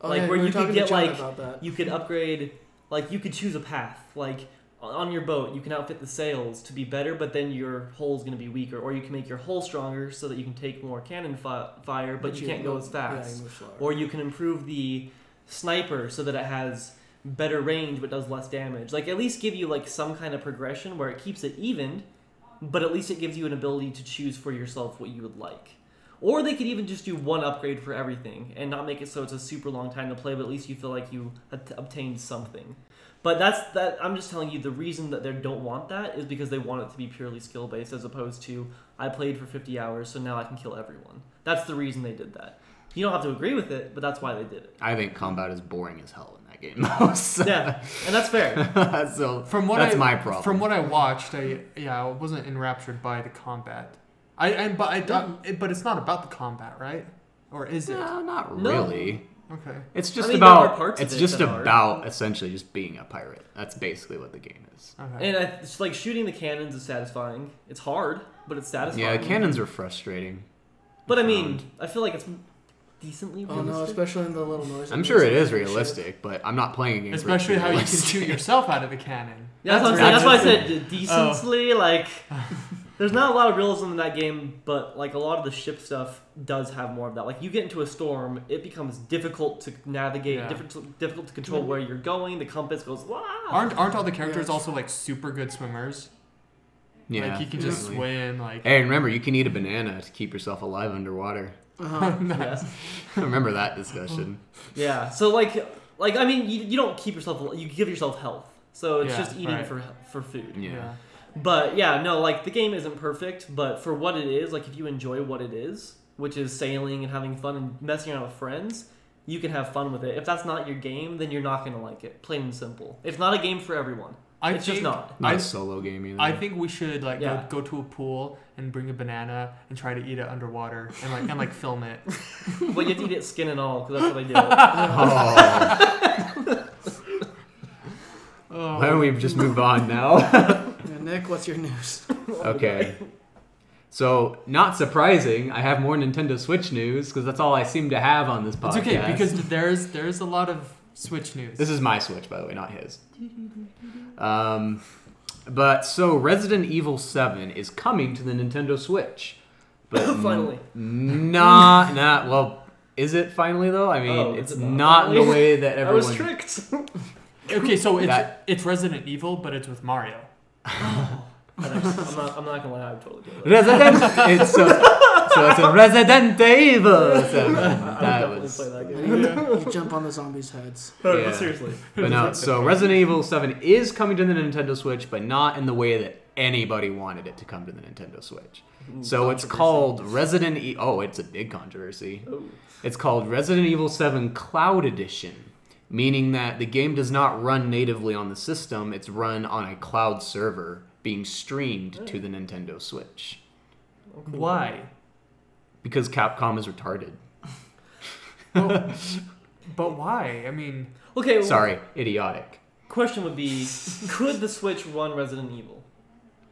Oh, Like, yeah, where we were you could talking to get, John like, about that. You could upgrade, like you could choose a path. Like on your boat, you can outfit the sails to be better, but then your hull's going to be weaker. Or you can make your hull stronger so that you can take more cannon fire, but you can't go as fast. Yeah, you move slower. Or you can improve the sniper so that it has better range but does less damage. Like at least give you like some kind of progression where it keeps it even, but at least it gives you an ability to choose for yourself what you would like. Or they could even just do one upgrade for everything and not make it so it's a super long time to play, but at least you feel like you obtained something. But I'm just telling you the reason that they don't want that is because they want it to be purely skill based as opposed to I played for 50 hours so now I can kill everyone. That's the reason they did that. You don't have to agree with it, but that's why they did it. I think combat is boring as hell in that game. Though, Yeah, and that's fair. so that's my problem. From what I watched, I wasn't enraptured by the combat. But it's not about the combat, right? Or is it? No, not No. really. Okay. It's just I mean, there are about parts of it's it just that are. about essentially just being a pirate. That's basically what the game is. Okay. And it's like shooting the cannons is satisfying. It's hard, but it's satisfying. Yeah, the cannons are frustrating. But I mean, I feel like it's decently Oh realistic. no, especially in the little noise. I'm sure it is realistic, but I'm not playing a game. for Especially it to be how you can realistic. shout yourself out of a cannon. Yeah, that's why I realistic. said decently. Like, There's not a lot of realism in that game, but like a lot of the ship stuff does have more of that. Like you get into a storm, it becomes difficult to navigate, difficult to control where you're going. The compass goes, wow. Aren't all the characters also like super good swimmers? Yeah. Like you can just swim. Like. Hey, remember you can eat a banana to keep yourself alive underwater. Nice. I remember that discussion. Yeah. So like I mean, you don't keep yourself. You give yourself health. So it's just eating for food. Yeah. But yeah, no, like the game isn't perfect, but for what it is, like if you enjoy what it is, which is sailing and having fun and messing around with friends, you can have fun with it. If that's not your game, then you're not going to like it. Plain and simple. It's not a game for everyone. It's just not. Not a solo game either. I think we should like go to a pool and bring a banana and try to eat it underwater and like film it. But you have to eat it skin and all, because that's what I did. Why don't we just move on now? Nick, what's your news? Okay. So, not surprising, I have more Nintendo Switch news because that's all I seem to have on this podcast. It's okay because there's a lot of Switch news. This is my Switch, by the way, not his. But so Resident Evil 7 is coming to the Nintendo Switch. But finally. Well, is it finally though? I mean, it's not in the way that everyone. I was tricked. Okay, so it's Resident Evil, but it's with Mario. I'm not gonna lie, I would totally do it. So it's a Resident Evil 7. Play that game. You jump on the zombies' heads. But seriously. But no, so Resident Evil 7 is coming to the Nintendo Switch, but not in the way that anybody wanted it to come to the Nintendo Switch. So it's called Resident Evil. Oh, it's a big controversy. Oh. It's called Resident Evil 7 Cloud Edition, meaning that the game does not run natively on the system. It's run on a cloud server being streamed to the Nintendo Switch. Oh, cool. Why? Because Capcom is retarded. But why? I mean... Okay. Well, Sorry, idiotic. Question would be, could the Switch run Resident Evil?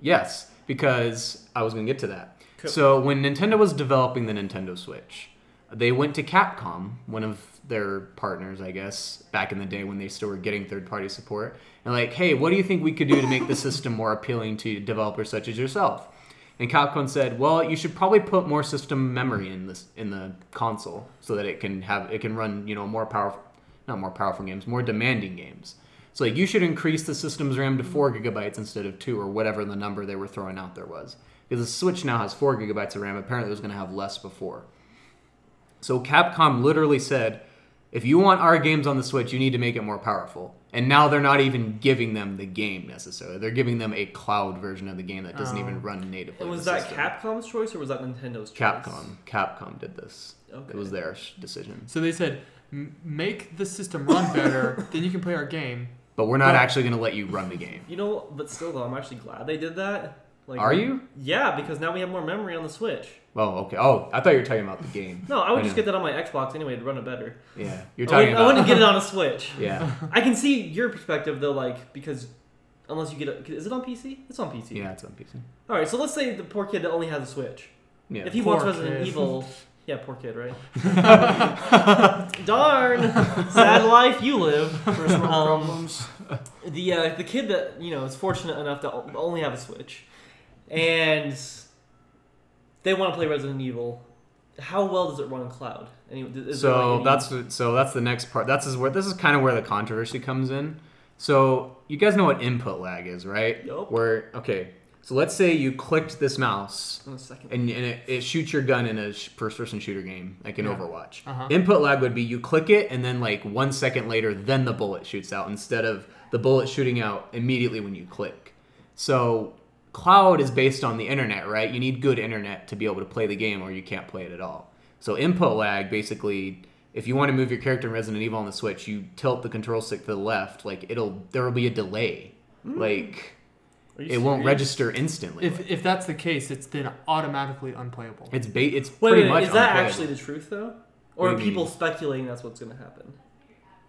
Yes, because I was going to get to that. Cool. So when Nintendo was developing the Nintendo Switch, they went to Capcom, one of their partners, I guess, back in the day when they still were getting third-party support, and like, hey, what do you think we could do to make the system more appealing to developers such as yourself? And Capcom said, well, you should probably put more system memory in the console so that it can run, more demanding games. So like you should increase the system's RAM to 4 gigabytes instead of 2 or whatever the number they were throwing out there was. Because the Switch now has 4 gigabytes of RAM. Apparently it was going to have less before. So Capcom literally said, if you want our games on the Switch, you need to make it more powerful. And now they're not even giving them the game necessarily. They're giving them a cloud version of the game that doesn't even run natively. And was that Capcom's choice or was that Nintendo's choice? Capcom did this. Okay. It was their decision. So they said, make the system run better, then you can play our game. But we're not actually going to let you run the game. But still though, I'm actually glad they did that. Like, are you? Yeah, because now we have more memory on the Switch. Oh, okay. Oh, I thought you were talking about the game. No, I would just get that on my Xbox anyway to run it better. Yeah, you're talking about... I wouldn't get it on a Switch. Yeah. I can see your perspective though, like, because unless you get it... Is it on PC? It's on PC. Yeah, it's on PC. Alright, so let's say the poor kid that only has a Switch. Yeah. If he wants Resident Evil... Yeah, poor kid, right? Darn! Sad life you live. Personal problems. The kid that, is fortunate enough to only have a Switch, and they want to play Resident Evil, how well does it run in cloud? So that's the next part. This is kind of where the controversy comes in. So you guys know what input lag is, right? Yep. So let's say you clicked this mouse and it shoots your gun in a first-person shooter game, like in Overwatch. Uh-huh. Input lag would be you click it and then like 1 second later, then the bullet shoots out instead of the bullet shooting out immediately when you click. So cloud is based on the internet, right? You need good internet to be able to play the game or you can't play it at all. So input lag, basically, if you want to move your character in Resident Evil on the Switch, you tilt the control stick to the left, like there will be a delay. Like... It won't register instantly. If that's the case, it's then automatically unplayable. It's pretty much is that unplayable. actually the truth though, or are people speculating that's what's going to happen?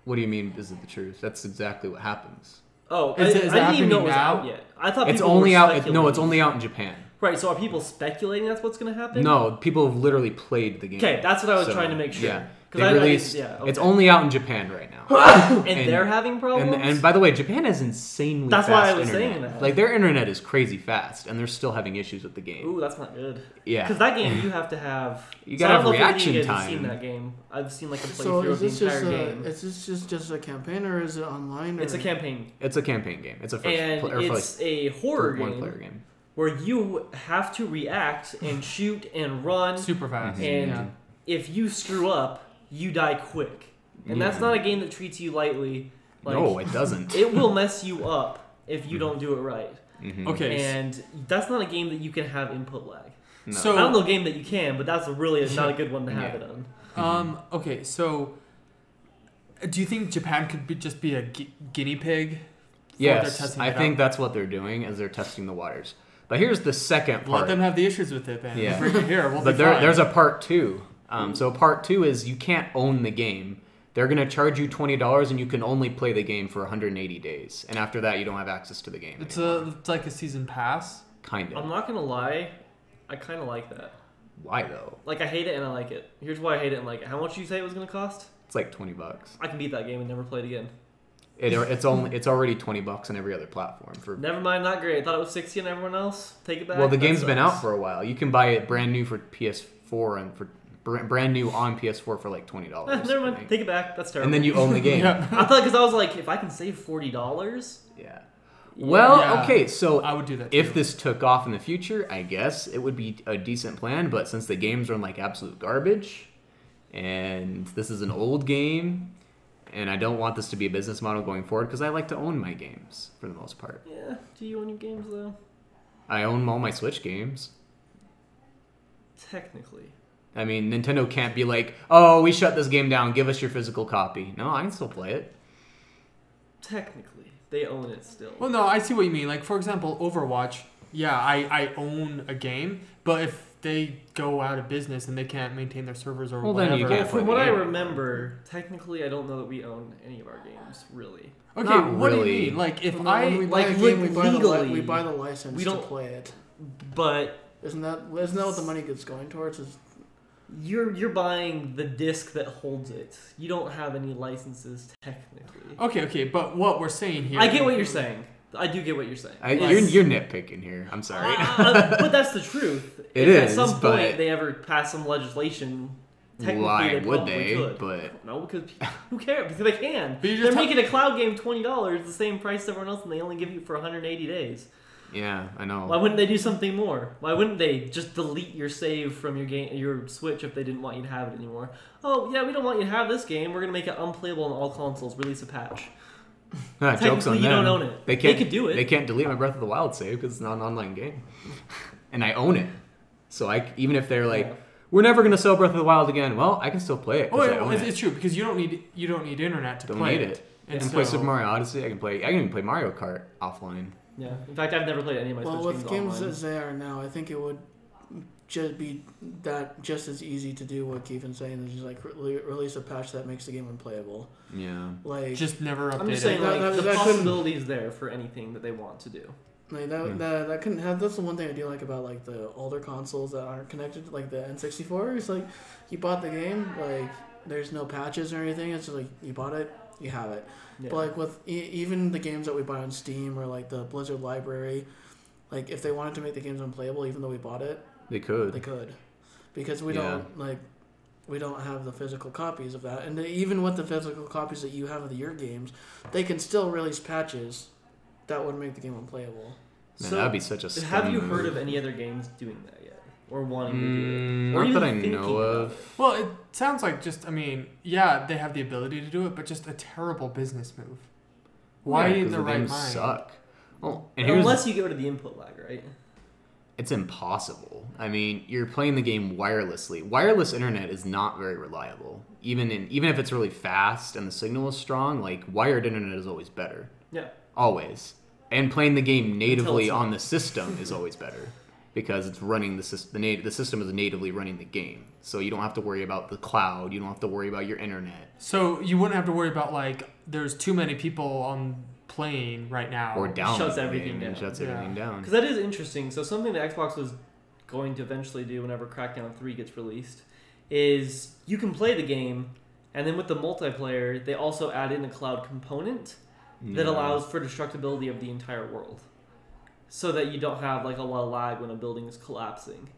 What do you mean? Is it the truth? That's exactly what happens. Oh, is I didn't even know it was now? out yet. I thought it's people only were out. speculating. No, it's only out in Japan. Right. So are people speculating that's what's going to happen? No, people have literally played the game. Okay, that's what I was trying to make sure. Yeah. They released. It's only out in Japan right now. and they're having problems. And by the way, Japan has insanely That's fast why I was internet. saying that. Like their internet is crazy fast, and they're still having issues with the game. Ooh, that's not good. Yeah, Because that game you have to have. You gotta have I don't know if any reaction of you guys time. have seen that game. I've seen like a So playthrough is of the this entire just game. is this just a campaign or is it online? Or? It's a campaign. It's a campaign game. It's a And it's a horror one-player game game. where you have to react and shoot and run. Super fast. And yeah. if you screw up, you die quick. And that's Yeah. not a game that treats you lightly. Like, No, it doesn't. it will mess you up if you don't do it right. Mhm. Okay. And that's not a game that you can have input lag. No. So- I don't know a game that you can, but that's really not a good one to have Yeah. it on. Okay, so do you think Japan could just be a guinea pig? for their Yes, testing I it think out? that's what they're doing as they're testing the waters. But here's the second part. Let them have the issues with it, man. Yeah. Bring it here. We'll But be fine. there's a part two. So part two is you can't own the game. They're gonna charge you $20, and you can only play the game for 180 days. And after that, you don't have access to the game. It's anymore. it's like a season pass. Kind I'm of. not gonna lie, I kind of like that. Why though? Like I hate it and I like it. Here's why I hate it and like it. How much did you say it was gonna cost? It's like $20. I can beat that game and never play it again. It's already $20 on every other platform for. Never mind, not great. I thought it was 60 on everyone else. Take it back. Well, the That game's been sucks. out for a while. You can buy it brand new for PS4 and for brand new on PS4 for like $20. Never I mind. think. Take it back. That's terrible. And then you own the game. Yeah. I thought because I was like, if I can save $40. Yeah. Well, Yeah. okay, so I would do that. if too. this took off in the future, I guess it would be a decent plan. But since the games are like absolute garbage, and this is an old game, and I don't want this to be a business model going forward because I like to own my games for the most part. Yeah. Do you own your games though? I own all my Switch games. Technically. I mean, Nintendo can't be like, oh, we shut this game down, give us your physical copy. No, I can still play it. Technically, they own it still. Well, no, I see what you mean. Like, for example, Overwatch. Yeah, I own a game, but if they go out of business and they can't maintain their servers or Well, then whatever. you Well, can't from play what the I game. remember, technically, I don't know that we own any of our games, really. Okay, Not what do really. you mean? Like, if When I we buy like, a game, legally, we buy the license we to don't- play it. But Isn't that what the money gets going towards? Is you're buying the disc that holds it. You don't have any licenses, technically. okay, but what we're saying here. I get what you're saying. I do get what you're saying. You're nitpicking here. I'm sorry. But that's the truth. It if is, at some but- point they ever pass some legislation, technically Why they would probably they? could. But No, because who cares? Because they can. But you They're just making a cloud game $20, the same price as everyone else, and they only give you for 180 days. yeah, I know. Why wouldn't they do something more? Why wouldn't they just delete your save from your game, your Switch, if they didn't want you to have it anymore? Oh yeah, we don't want you to have this game. We're gonna make it unplayable on all consoles. Release a patch. Jokes Technically, on you them. don't own it. They They can't. could do it. They can't delete my Breath of the Wild save because it's not an online game, and I own it. So even if they're like, Yeah. we're never gonna sell Breath of the Wild again, well, I can still play it Oh, because I wait, own it. it's true because you don't need internet to Don't play need it. it. I And can play so- Super Mario Odyssey. I can even play Mario Kart offline. Yeah. In fact, I've never played any of my well, Switch with games games online. as they are now, I think it would just be just as easy to do what Keefan's saying is just like release a patch that makes the game unplayable. Yeah. Like Just never update I'm just it. saying, That- like, that the couldn't- possibility is there for anything that they want to do. Like that couldn't have. That's the one thing I do like about like the older consoles that aren't connected, like the N64. It's like you bought the game, like there's no patches or anything. It's just like you bought it, you have it. Yeah. But like with even the games that we buy on Steam or like the Blizzard library, like if they wanted to make the games unplayable, even though we bought it, They could. they could, because we Yeah. don't like. We don't have the physical copies of that, and even with the physical copies that you have of your games, they can still release patches that would make the game unplayable. Man, So, that'd be such a. have you scummy heard move. of any other games doing that yet, or wanting to do it, or Not even that I thinking know about of. it? Well, it sounds like just, I mean, yeah, they have the ability to do it, but just a terrible business move. Why Yeah, in 'cause the the right games mind? suck. Well, and here's Unless you go to the input lag, right? it's impossible. I mean, you're playing the game wirelessly. Wireless internet is not very reliable. Even if it's really fast and the signal is strong, like wired internet is always better. Yeah. Always. And playing the game natively it's not. on the system is always better because it's running the system. The system is natively running the game, so you don't have to worry about the cloud. You don't have to worry about your internet So you wouldn't have to worry about, like, there's too many people on playing right now. or down. shuts the everything game and down. Shuts Yeah. everything down. Because that is interesting. So something that Xbox was going to eventually do whenever Crackdown 3 gets released is you can play the game, and then with the multiplayer, they also add in a cloud component that allows for destructibility of the entire world, so that you don't have like a lot of lag when a building is collapsing.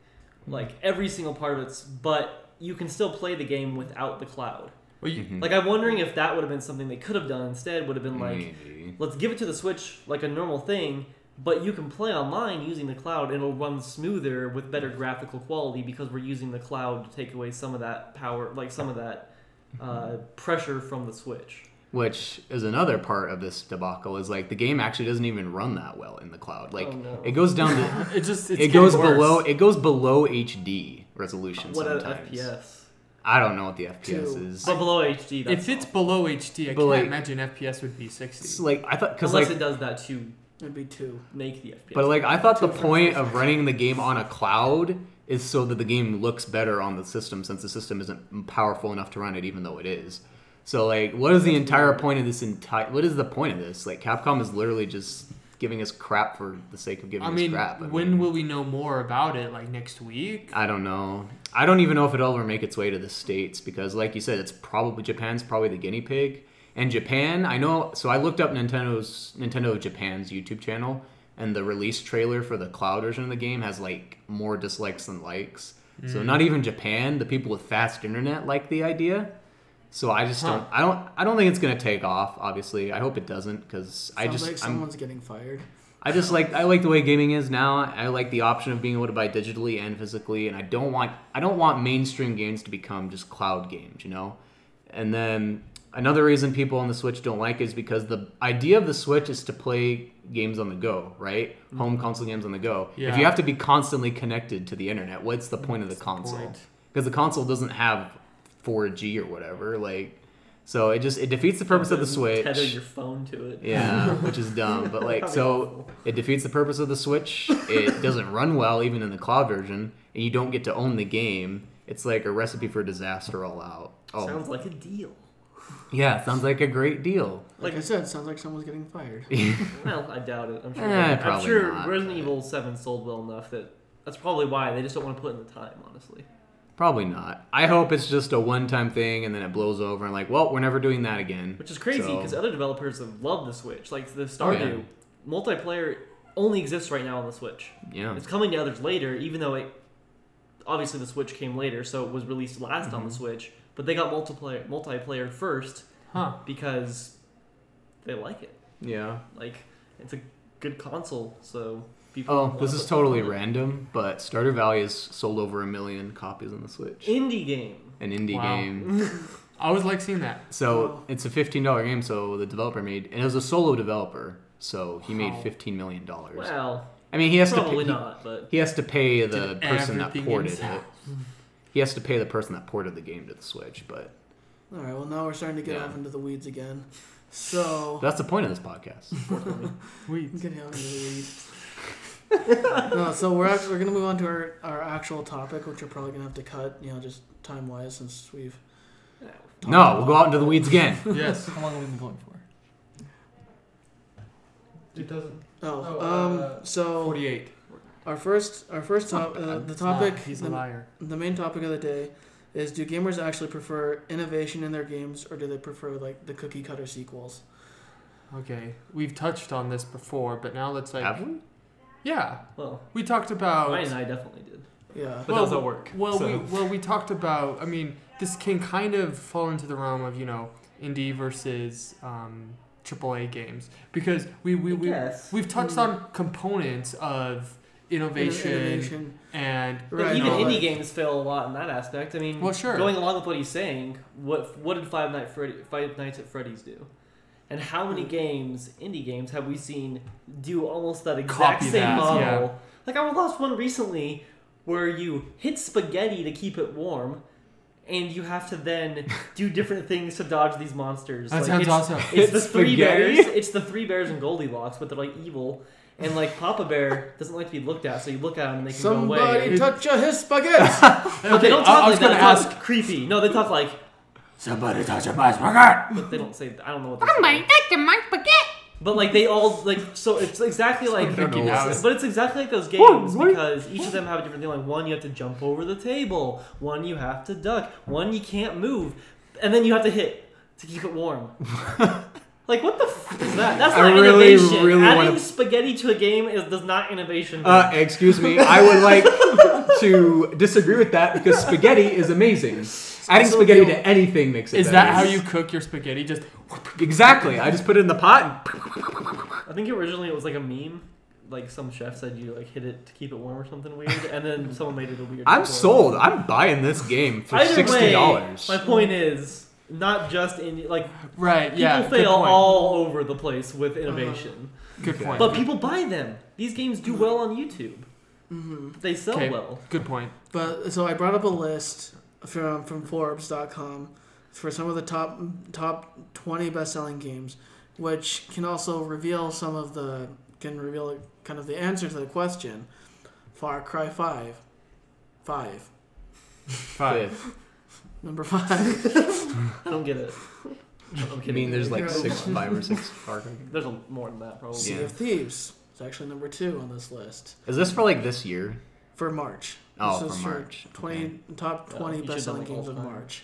Like every single part of it's, but you can still play the game without the cloud. Well, you, Like I'm wondering if that would have been something they could have done instead. Would have been like, Maybe. let's give it to the Switch like a normal thing, but you can play online using the cloud, and it'll run smoother with better graphical quality because we're using the cloud to take away some of that power, like some of that pressure from the Switch. Which is another part of this debacle is like the game actually doesn't even run that well in the cloud. Like Oh, no. it goes down to it's it goes getting worse. below HD resolution What sometimes. FPS? I don't know what the FPS Two. is. But below HD. That's If it's all. below HD, I But, can't like- imagine FPS would be 60. It's like I thought because unless like it does that to It'd be 2. make the FPS. but like I thought the Two point frames. of running the game on a cloud is so that the game looks better on the system since the system isn't powerful enough to run it even though it is. So like what is the entire point of this what is the point of this? Like Capcom is literally just giving us crap for the sake of giving I us mean, crap. when will we know more about it? Like next week? I don't know. I don't even know if it'll ever make its way to the States because, like you said, Japan's probably the guinea pig. And Japan, I know. So I looked up Nintendo of Japan's YouTube channel, and the release trailer for the cloud version of the game has like more dislikes than likes. So not even Japan, the people with fast internet like the idea. So I just don't. I don't think it's gonna take off. Obviously, I hope it doesn't because I Sounds just like someone's getting fired. I like the way gaming is now. I like the option of being able to buy digitally and physically, and I don't want mainstream games to become just cloud games, you know? And then another reason people on the Switch don't like it is because the idea of the Switch is to play games on the go, right? Home console games on the go. Yeah. If you have to be constantly connected to the internet, what's the point of the console? point? Because the console doesn't have 4G or whatever, like so it defeats the purpose of the Switch. Tether your phone to it. Yeah, which is dumb. But like, That'd be so awful. it defeats the purpose of the Switch. It doesn't run well even in the cloud version, and you don't get to own the game. It's like a recipe for disaster all out. Oh, Sounds like a deal. yeah, sounds like a great deal. Like I said, sounds like someone's getting fired. Well, I doubt it. I'm sure. I'm Probably sure not, Resident but- Evil 7 sold well enough that that's probably why they just don't want to put in the time. Honestly, Probably not. I hope it's just a one-time thing, and then it blows over, and like, well, we're never doing that again. which is crazy So- because other developers have loved the Switch. Like the Oh, Stardew multiplayer only exists right now on the Switch. Yeah. It's coming to others later, even though it obviously the Switch came later, so it was released last Mm-hmm. on the Switch. But they got multiplayer first Huh. because they like it. Yeah. Like it's a good console, so people. Oh, wanna this put is stuff totally on it. random, but Stardew Valley has sold over 1 million copies on the Switch. Indie game. An indie Wow. game. I always like seeing that. So Oh. it's a $15 game. So the developer made, and it was a solo developer. So he made Wow. $15 million. Well, I mean, he has probably to pay, not, but he has to pay the Did person that everything ported himself. it. He has to pay the person that ported the game to the Switch. But All right, well now we're starting to get Yeah. off into the weeds again. So that's the point of this podcast. Wait. getting out into the weeds. No, so we're gonna move on to our actual topic, which we're probably gonna have to cut, just time wise, since we've. No, we'll go out into the weeds again. Yes. How long have we been going for? 2000. So 48. our first top, the topic, He's a liar. the main topic of the day, is: do gamers actually prefer innovation in their games, or do they prefer like the cookie cutter sequels? Okay. We've touched on this before, but now let's like. Have we? Yeah. well, We talked about. Ryan and I definitely did. Yeah. But that was at work. Well, so. we talked about. I mean, this can kind of fall into the realm of indie versus AAA games because Yes. we've touched on components of innovation and Right. Even no, indie like- games fail a lot in that aspect. I mean, Well, sure. going along with what he's saying, what did Five Nights at Freddy's do? And how many indie games, have we seen do almost that exact Copy same that, model? yeah. Like I lost one recently where you hit spaghetti to keep it warm, and you have to then do different things to dodge these monsters. That Like, sounds it's, awesome. It's the three Spaghetti? bears. It's the three bears and Goldilocks, but they're like evil. And like Papa Bear doesn't like to be looked at, so you look at him and they can go away. Somebody touch his spaghetti. But they don't talk I was like that. gonna They talk creepy. No, they talk like. Somebody touch my spaghetti. But they don't say. I don't know what they say. Somebody touch my spaghetti. But like they all like so it's exactly like I don't know why. but it's exactly like those games because each of them have a different thing. Like one you have to jump over the table, one you have to duck, one you can't move, and then you have to hit to keep it warm. Like what the f is that? That's not innovation. Adding spaghetti to a game does not innovation. Excuse me, I would like to disagree with that because spaghetti is amazing. Adding spaghetti to anything makes it Is better. that how you cook your spaghetti? Just Exactly. I just put it in the pot and I think originally it was like a meme. Like some chef said you like hit it to keep it warm or something weird, and then someone made it a weird. I'm sold. I'm buying this game for Either way, $60. my point is not just in like right. people Yeah. fail all over the place with innovation, Good point. but people buy them. These games do well on YouTube. They sell Okay. well. Good point. But so I brought up a list from Forbes.com for some of the top 20 best-selling games, which can also reveal kind of the answer to the question. Far Cry 5. Five. Number 5. I don't get it. I'm I kidding. mean, there's like 5 or 6 Far Cry games. There's more than that probably. Sea Yeah. of Thieves. It's actually number 2 on this list Is this for like this year? for March. Oh, This for is March. 20 top Yeah, 20 you should've best-selling done it games all of the time. March.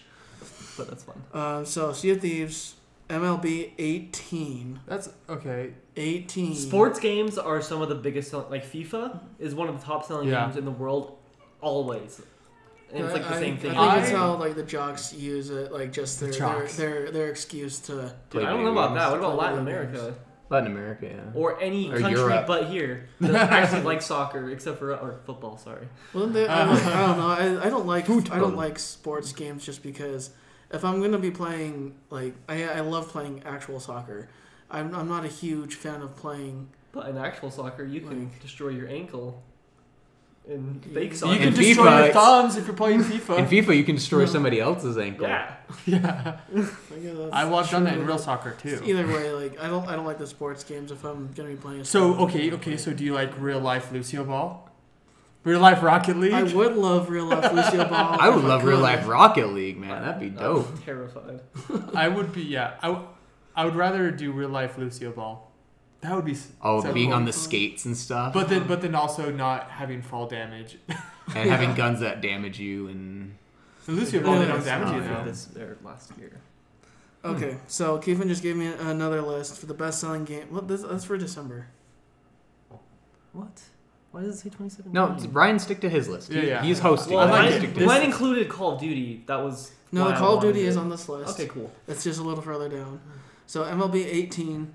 But that's fun. So Sea of Thieves, MLB 18. That's okay. 18. Sports games are some of the biggest selling. Like FIFA is one of the top selling Yeah. games in the world, always. And it's like the same thing. I think it's how like the jocks use it, like just The jocks. their excuse to. Dude, I don't video know about games. that. What about Play Latin video America Latin America, yeah. or any Or country Europe. but here that actually like soccer, except for or football? Sorry. Well, I don't know. I don't like Football. I don't like sports games just because if I'm gonna be playing like I love playing actual soccer. I'm not a huge fan of playing. But in actual soccer, you can Like- destroy your ankle. In You fake can soccer, You can In destroy FIFA, your thumbs if you're playing FIFA. In FIFA, you can destroy somebody else's ankle. yeah. Yeah. I I've done that in real soccer too. Either way, like I don't like the sports games if I'm gonna be playing. So okay. So do you like real life Lucio Ball? Real life Rocket League? I would love real life Lucio Ball. I would if love could. real life Rocket League, man. That'd be dope. I'm terrified. I would be. Yeah. I would rather do real life Lucio Ball. That would be. Oh, so being cool. on the skates and stuff. But then also not having fall damage. And having guns that damage you and The Lucio Ball they Yeah, don't damage you not though. This there last year. Okay, so Keevan just gave me another list for the best-selling game. Well, that's for December. What? Why does it say 2017? no, Ryan, stick to his list. Yeah. He's hosting. Well, Ryan, mine, stick to his mine list. included Call of Duty. That was No, why the I Call of wanted Duty is it. on this list. Okay, cool. It's just a little further down. So MLB 18,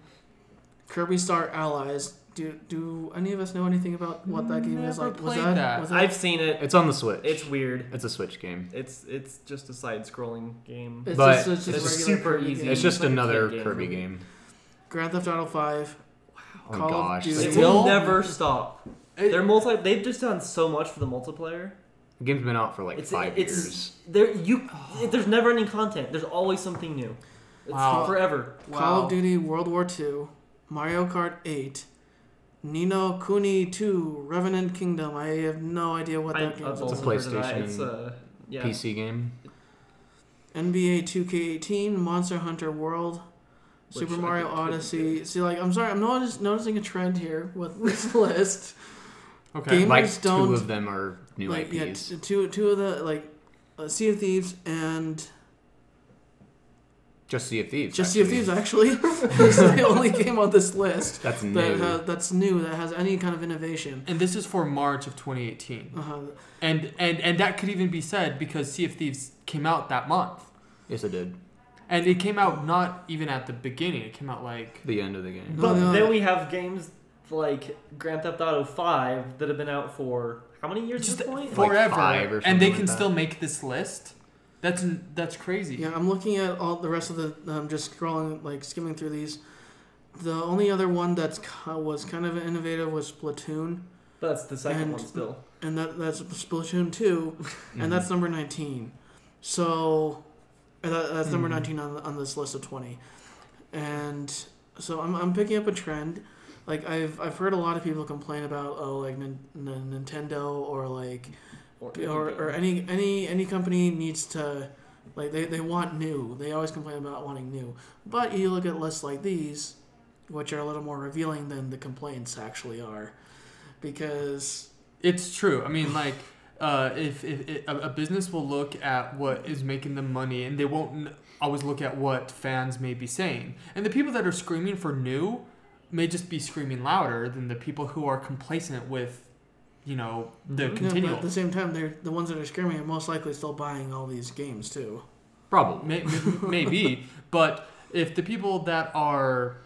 Kirby Star Allies. Do any of us know anything about what that game is? Never Like, was played that? that. Was that I've seen it. It's on the Switch. It's weird. It's a Switch game. It's just a side-scrolling game. it's but just it's regular super Kirby easy. game. It's just like a another kid game. Kirby game. Grand Theft Auto 5. Oh Call of gosh. Duty. It Still? will never stop. It- They've just done so much for the multiplayer. The game's been out for like 5 years. There's never ending content. There's always something new. It's Wow. forever. Call of Duty World War II. Mario Kart 8. Nino Kuni 2. Revenant Kingdom. I have no idea what that game I've is. also It's a heard of that. PlayStation It's yeah. PC game. NBA 2K18, Monster Hunter World, Which Super I Mario think could Odyssey. be. See, like, I'm sorry, I'm noticing a trend here with this list. Okay. Gamers Like don't- two of them are new Like, yeah, IPs. two of the, like, Sea of Thieves and Just Sea of Thieves. just Sea of actually. Thieves, actually. It's the only game on this list That's new. that's new, that has any kind of innovation. And this is for March of 2018. Uh-huh. And that could even be said because Sea of Thieves came out that month. Yes, it did. And it came out not even at the beginning. It came out like The end of the game. No, But no. then we have games like Grand Theft Auto 5 that have been out for how many years just at this point? Like forever. 5 or And they something can like that. still make this list. That's crazy. Yeah, I'm looking at all the rest of the. I'm just scrolling, like skimming through these. The only other one that's was kind of innovative was Splatoon, But that's the second And- one still. and that's Splatoon 2, Mhm. and that's number 19. So, that's number Mhm. 19 on this list of 20, and so I'm picking up a trend. Like I've heard a lot of people complain about like Nintendo or like. Or any company needs to, like they want new. They always complain about wanting new. But you look at lists like these, which are a little more revealing than the complaints actually are, because It's true. I mean, like, if a business will look at what is making them money, and they won't always look at what fans may be saying. And the people that are screaming for new may just be screaming louder than the people who are complacent with, the but continual. at the same time, they're the ones that are screaming are most likely still buying all these games too. Probably. Maybe, but if the people that are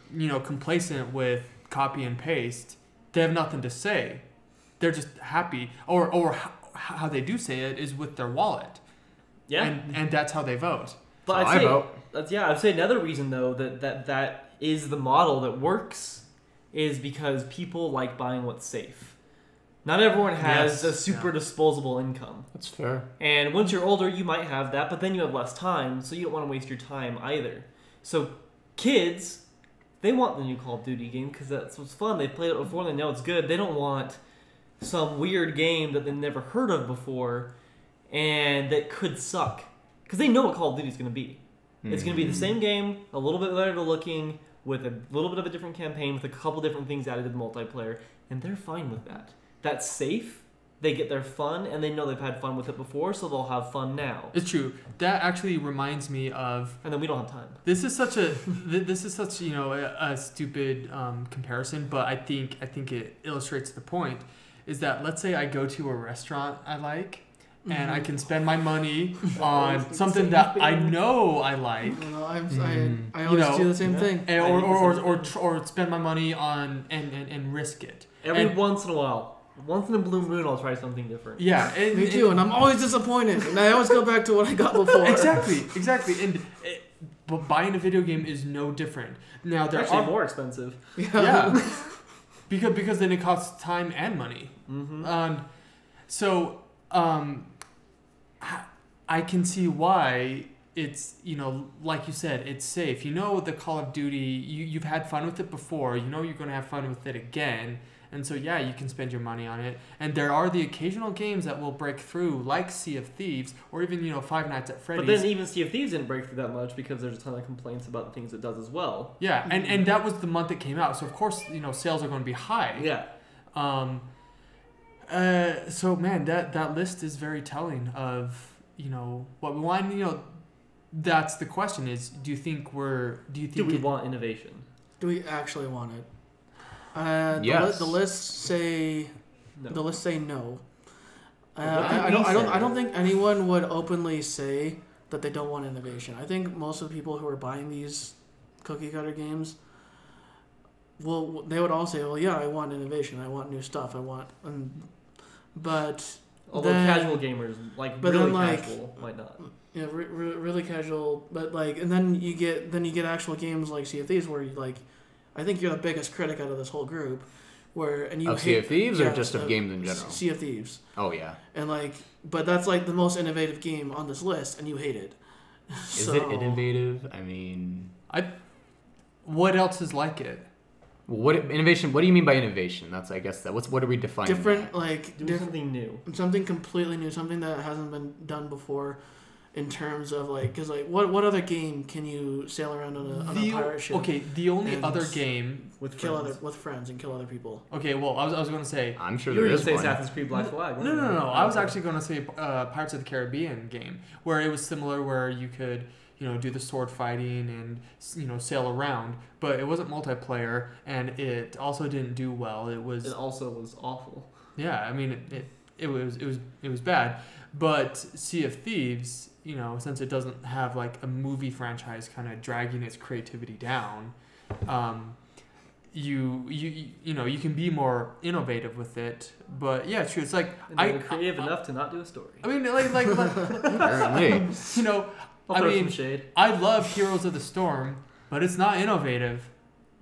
complacent with copy and paste, they have nothing to say. They're just happy, or how they do say it is with their wallet. Yeah. And that's how they vote. But So I'd I say vote. I'd say another reason though that is the model that works is because people like buying what's safe. Not everyone has Yes, a super disposable income. That's fair. And once you're older, you might have that, but then you have less time, so you don't want to waste your time either. So kids, they want the new Call of Duty game because that's what's fun. They've played it before, they know it's good. They don't want some weird game that they've never heard of before and that could suck. Because they know what Call of Duty is going to be. It's going to be the same game, a little bit better looking, with a little bit of a different campaign, with a couple different things added to the multiplayer, and they're fine with that. That's safe. They get their fun, and they know they've had fun with it before, so they'll have fun now. It's true. That actually reminds me of. And then we don't have time. This is such a stupid comparison, but I think it illustrates the point. Is that, let's say I go to a restaurant I like, and I can spend my money on something that I know I like, I always do the same thing. and, or spend my money on and risk it. Every And- once in a while. Once in a blue moon, I'll try something different. Yeah, Me too, and I'm always disappointed, and I always go back to what I got before. Exactly. And but buying a video game is no different. Now there Actually, are more expensive. yeah, because then it costs time and money. Mm-hmm. So I can see why it's, like you said, it's safe. The Call of Duty, you've had fun with it before. You're going to have fun with it again. And so, yeah, you can spend your money on it. And there are the occasional games that will break through, like Sea of Thieves, or even, Five Nights at Freddy's. But then even Sea of Thieves didn't break through that much because there's a ton of complaints about the things it does as well. Yeah, and that was the month it came out. So, of course, sales are going to be high. Yeah. So, man, that list is very telling of, what we want. That's the question is, do you think Do we want innovation? Do we actually want it? Yes. The lists say No. no. What do I we don't say? think anyone would openly say that they don't want innovation. I think most of the people who are buying these cookie cutter games, they would all say, "Well, yeah, I want innovation. I want new stuff. But Although then- casual gamers, but really then, like- casual, might not. Yeah, really casual. But and then you get actual games like Sea of Thieves where I think you're the biggest critic out of this whole group, Of Sea of Thieves or just of games in general? Sea of Thieves, Oh yeah. and but that's the most innovative game on this list, and you hate it. Is it innovative? I mean, what else is like it? what innovation? What do you mean by innovation? I guess what are we defining? Different, that? Do something new. something completely new, something that hasn't been done before. In terms of because what other game can you sail around on a pirate ship? Okay, the only and other game. With with friends and kill other people. Okay, well, I was going to say. I'm sure You were there going is to say one. Assassin's Creed Black Flag. No. I was actually going to say Pirates of the Caribbean game, where it was similar, where you could, do the sword fighting and, sail around, but it wasn't multiplayer, and it also didn't do well. It also was awful. yeah, I mean, it was bad, but Sea of Thieves, since it doesn't have a movie franchise kind of dragging its creativity down, you can be more innovative with it. But yeah, true. It's And they were creative enough to not do a story. I mean, Apparently. I'll throw some shade. I love Heroes of the Storm, but it's not innovative.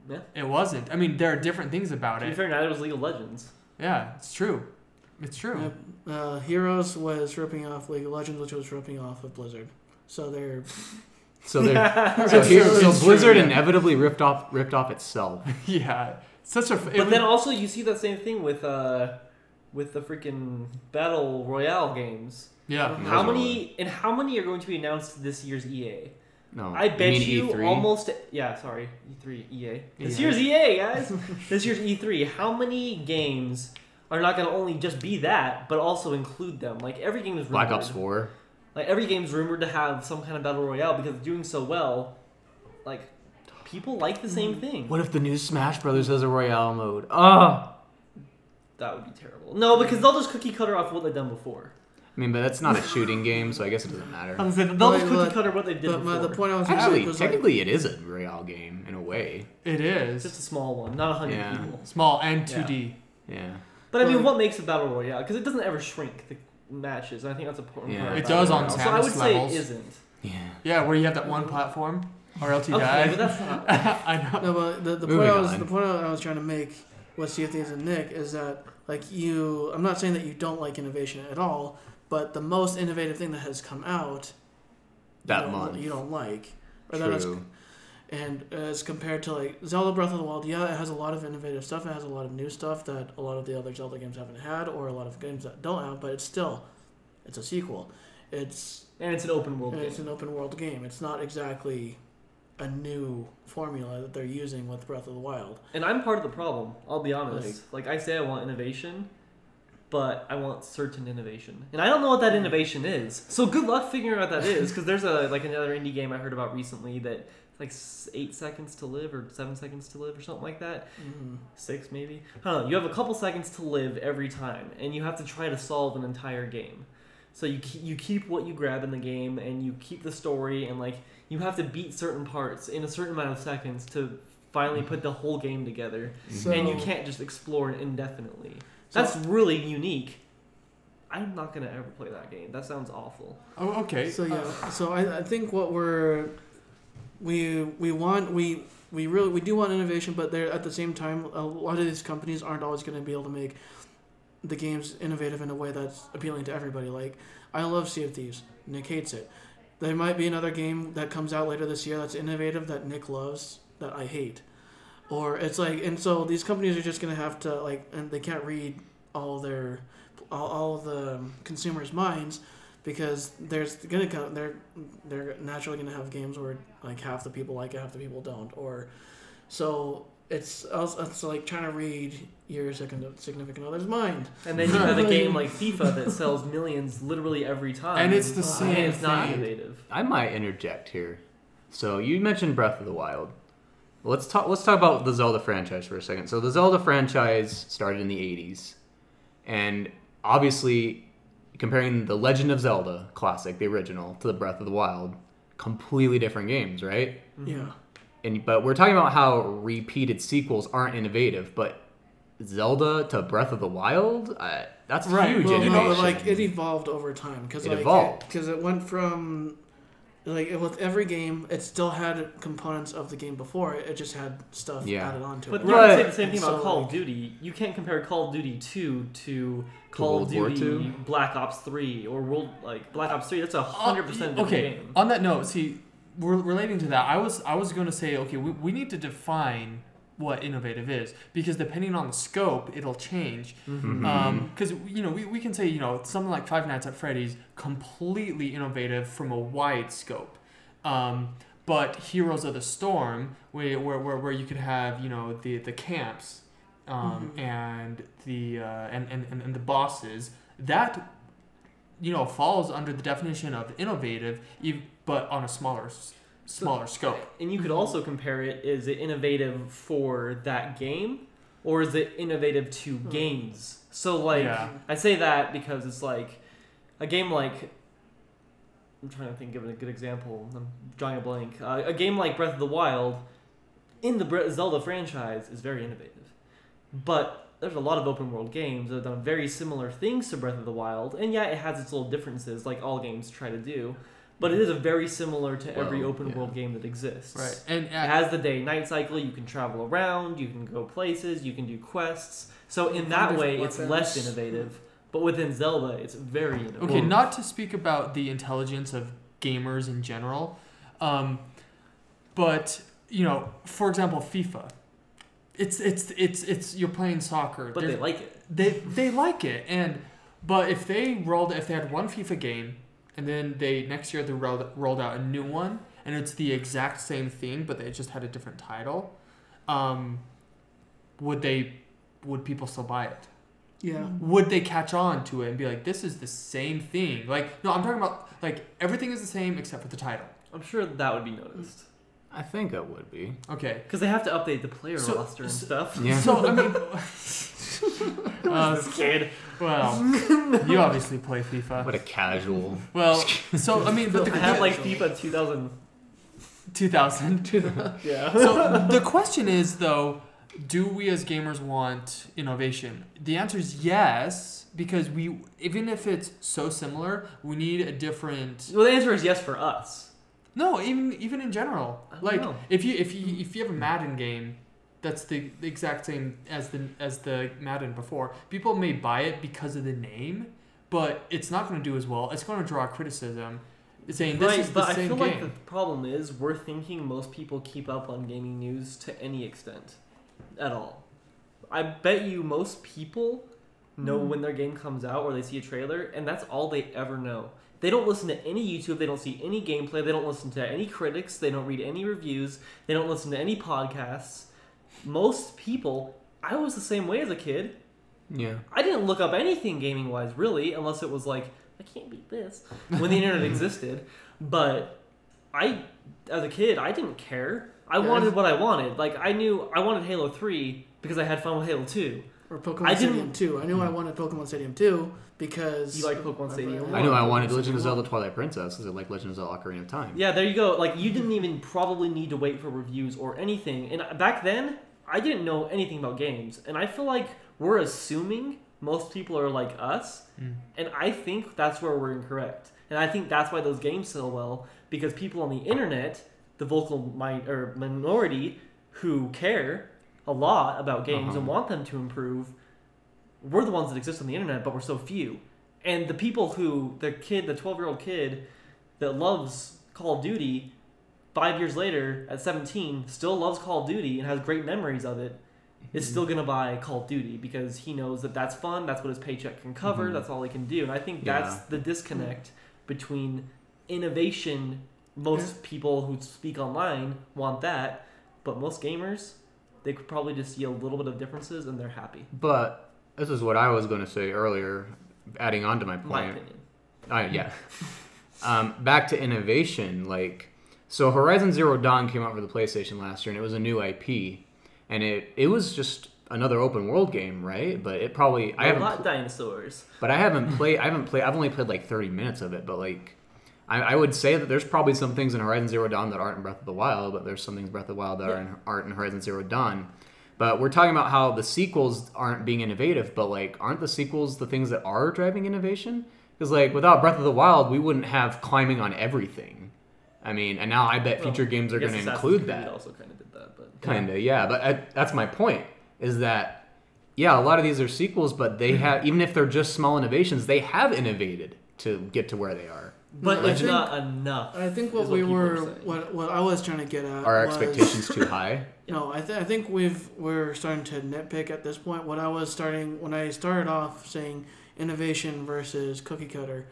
Yeah. It wasn't. I mean, there are different things about To be it. fair, neither was League of Legends. Yeah, it's true. It's true. Heroes was ripping off League of Legends, which was ripping off of Blizzard. So they're So It's Blizzard true, yeah. inevitably ripped off itself. Yeah, such a. But then also you see that same thing with the freaking Battle Royale games. yeah, Mhm. How many are going to be announced this year's EA? No, I bet mean you E3? almost. Yeah, sorry, E3, EA. This EA. year's EA, guys. This year's E3. How many games are not going to only just be that, but also include them? Like every game is rumored. Black Ops 4. Like every game's rumored to have some kind of battle royale because it's doing so well. Like people like the same thing. What if the new Smash Brothers has a Royale mode? Ah. That would be terrible. No, because they'll just cookie cutter off what they've done before. I mean, but that's not a shooting game, so I guess it doesn't matter. I was gonna say, they'll just But- cookie cutter what they did But before. the point I was going to Actually, make was like, technically, it is a Royale game in a way. It It's just is a small one, not 100 Yeah. people. small and 2D. Yeah. But I mean, Well, what makes a battle royale? Because it doesn't ever shrink the matches. And I think that's important. Yeah. part of It battle does on royale. So I would Samus say levels. it isn't. Yeah. Yeah, where you have that one platform, or else you Okay, die. but that's not. I know. no, but the Moving point on. the point I was trying to make with Sea of Thieves and Nick is that like I'm not saying that you don't like innovation at all, but the most innovative thing that has come out That month. you don't like, or that is, True. and as compared to like Zelda Breath of the Wild, yeah, it has a lot of innovative stuff. It has a lot of new stuff that a lot of the other Zelda games haven't had, or a lot of games that don't have. But it's a sequel. It's And it's an open world it's game. an open world game. It's not exactly a new formula that they're using with Breath of the Wild. And I'm part of the problem. I'll be honest. Like I say, I want innovation, but I want certain innovation, and I don't know what that innovation is. So good luck figuring out what that is, because there's another indie game I heard about recently that like 8 seconds to live or 7 seconds to live or something like that. 6 maybe. I don't know. You have a couple seconds to live every time, and you have to try to solve an entire game. So you keep what you grab in the game, and you keep the story, and like you have to beat certain parts in a certain amount of seconds to finally put the whole game together. So, And you can't just explore it indefinitely. So- That's really unique. I'm not gonna ever play that game. That sounds awful. Oh, okay. So yeah, so I think what we do want innovation, but they're at the same time a lot of these companies aren't always going to be able to make the games innovative in a way that's appealing to everybody. Like I love Sea of Thieves, Nick hates it. There might be another game that comes out later this year that's innovative that Nick loves that I hate, or it's like, and so these companies are just going to have to like, and they can't read all the consumers' minds. Because they're naturally gonna have games where like half the people like it, half the people don't, or so it's like trying to read your significant other's mind. And then you have a game like FIFA that sells millions literally every time. And it's the And same it's not thing. innovative. I might interject here. So you mentioned Breath of the Wild. Let's talk about the Zelda franchise for a second. So the Zelda franchise started in the 80s. And obviously, comparing the Legend of Zelda classic, the original, to the Breath of the Wild, completely different games, right? Yeah. But we're talking about how repeated sequels aren't innovative, but Zelda to Breath of the Wild, that's Right. huge Well, innovation. no, but like it evolved over time because It evolved. because it went from like with every game, it still had components of the game before. It just had stuff Yeah. added onto But it. you can say Right. the same thing about So, Call of like- Duty. You can't compare Call of Duty 2 to Call of World War Duty II? Black Ops 3 or Black Ops 3. That's 100% different Okay, game. on that note, see, relating to that, I was going to say, okay, we need to define what innovative is, because depending on the scope, it'll change. Because we can say something like Five Nights at Freddy's, completely innovative from a wide scope. But Heroes of the Storm, where you could have the camps, and the and the bosses, that falls under the definition of innovative, but on a smaller scope. And you could also compare it, is it innovative for that game or is it innovative to games? So like Yeah. I say that because it's like a game like, I'm trying to think of a good example. I'm drawing a blank. A game like Breath of the Wild in the Zelda franchise is very innovative. But there's a lot of open world games that have done very similar things to Breath of the Wild, and yeah, it has its little differences like all games try to do. But it is a very similar to every Well, open yeah. world game that exists. Right. And It has the day-night cycle. You can travel around. You can go places. You can do quests. So in that Find way, different it's less weapons. innovative. But within Zelda, it's very innovative. Okay, not to speak about the intelligence of gamers in general, but for example, FIFA. It's you're playing soccer. But they like it. They like it, but if they had one FIFA game and then next year they rolled out a new one and it's the exact same thing, but it just had a different title, would people still buy it? Yeah. Would they catch on to it and be like, this is the same thing? Like, no, I'm talking about, like, everything is the same except for the title. I'm sure that would be noticed. I think it would be. Okay. Because they have to update the player So- roster and stuff. Yeah. So, I mean... This kid. Well, you obviously play FIFA. What a casual. Well, so, I mean, but I had the like FIFA 2000. 2000. Yeah. So, the question is, though, do we as gamers want innovation? The answer is yes, because even if it's so similar, we need a different... Well, the answer is yes for us. No, even in general. I don't Like, know. if you have a Madden game that's the exact same as the Madden before, people may buy it because of the name, but it's not going to do as well. It's going to draw criticism, saying this is the but same I feel game. like the problem is we're thinking most people keep up on gaming news to any extent at all. I bet you most people know when their game comes out or they see a trailer, and that's all they ever know. They don't listen to any YouTube, they don't see any gameplay, they don't listen to any critics, they don't read any reviews, they don't listen to any podcasts. Most people, I was the same way as a kid. Yeah. I didn't look up anything gaming wise, really, unless it was like, I can't beat this, when the internet existed. But as a kid, I didn't care. I wanted what I wanted. Like, I knew I wanted Halo 3 because I had fun with Halo 2. Or Pokemon Stadium 2. I knew I wanted Pokemon Stadium 2 because... You like Pokemon Stadium? I knew I wanted Legend of Zelda Twilight Princess because I like Legend of Zelda Ocarina of Time. Yeah, there you go. Like, you didn't even probably need to wait for reviews or anything. And back then, I didn't know anything about games. And I feel like we're assuming most people are like us. And I think that's where we're incorrect. And I think that's why those games sell well. Because people on the internet, the vocal minority who care a lot about games and want them to improve, we're the ones that exist on the internet, but we're so few. And the people who, the 12-year-old kid that loves Call of Duty, 5 years later, at 17, still loves Call of Duty and has great memories of it, is still going to buy Call of Duty because he knows that that's fun, that's what his paycheck can cover, that's all he can do. And I think that's the disconnect between innovation. Most people who speak online want that, but most gamers, they could probably just see a little bit of differences and they're happy. But this is what I was going to say earlier, adding on to my My point. opinion. Back to innovation, like, so Horizon Zero Dawn came out for the PlayStation last year, and it was a new IP, and it was just another open world game, right? But it probably Dinosaurs. But I've only played like 30 minutes of it, but like I would say that there's probably some things in Horizon Zero Dawn that aren't in Breath of the Wild, but there's some things in Breath of the Wild that aren't in Horizon Zero Dawn. But we're talking about how the sequels aren't being innovative, but like aren't the sequels the things that are driving innovation? Because like without Breath of the Wild, we wouldn't have climbing on everything. I mean, and now I bet future games are going to include that. Also kind of did that, but Kind of, yeah. But that's my point. Is that a lot of these are sequels, but they have, even if they're just small innovations, they have innovated to get to where they are. But I it's think- not enough. I think is what we people are were, saying. what I was trying to get at Are our was, expectations too high? No, I think we're starting to nitpick at this point. When I started off saying innovation versus cookie cutter,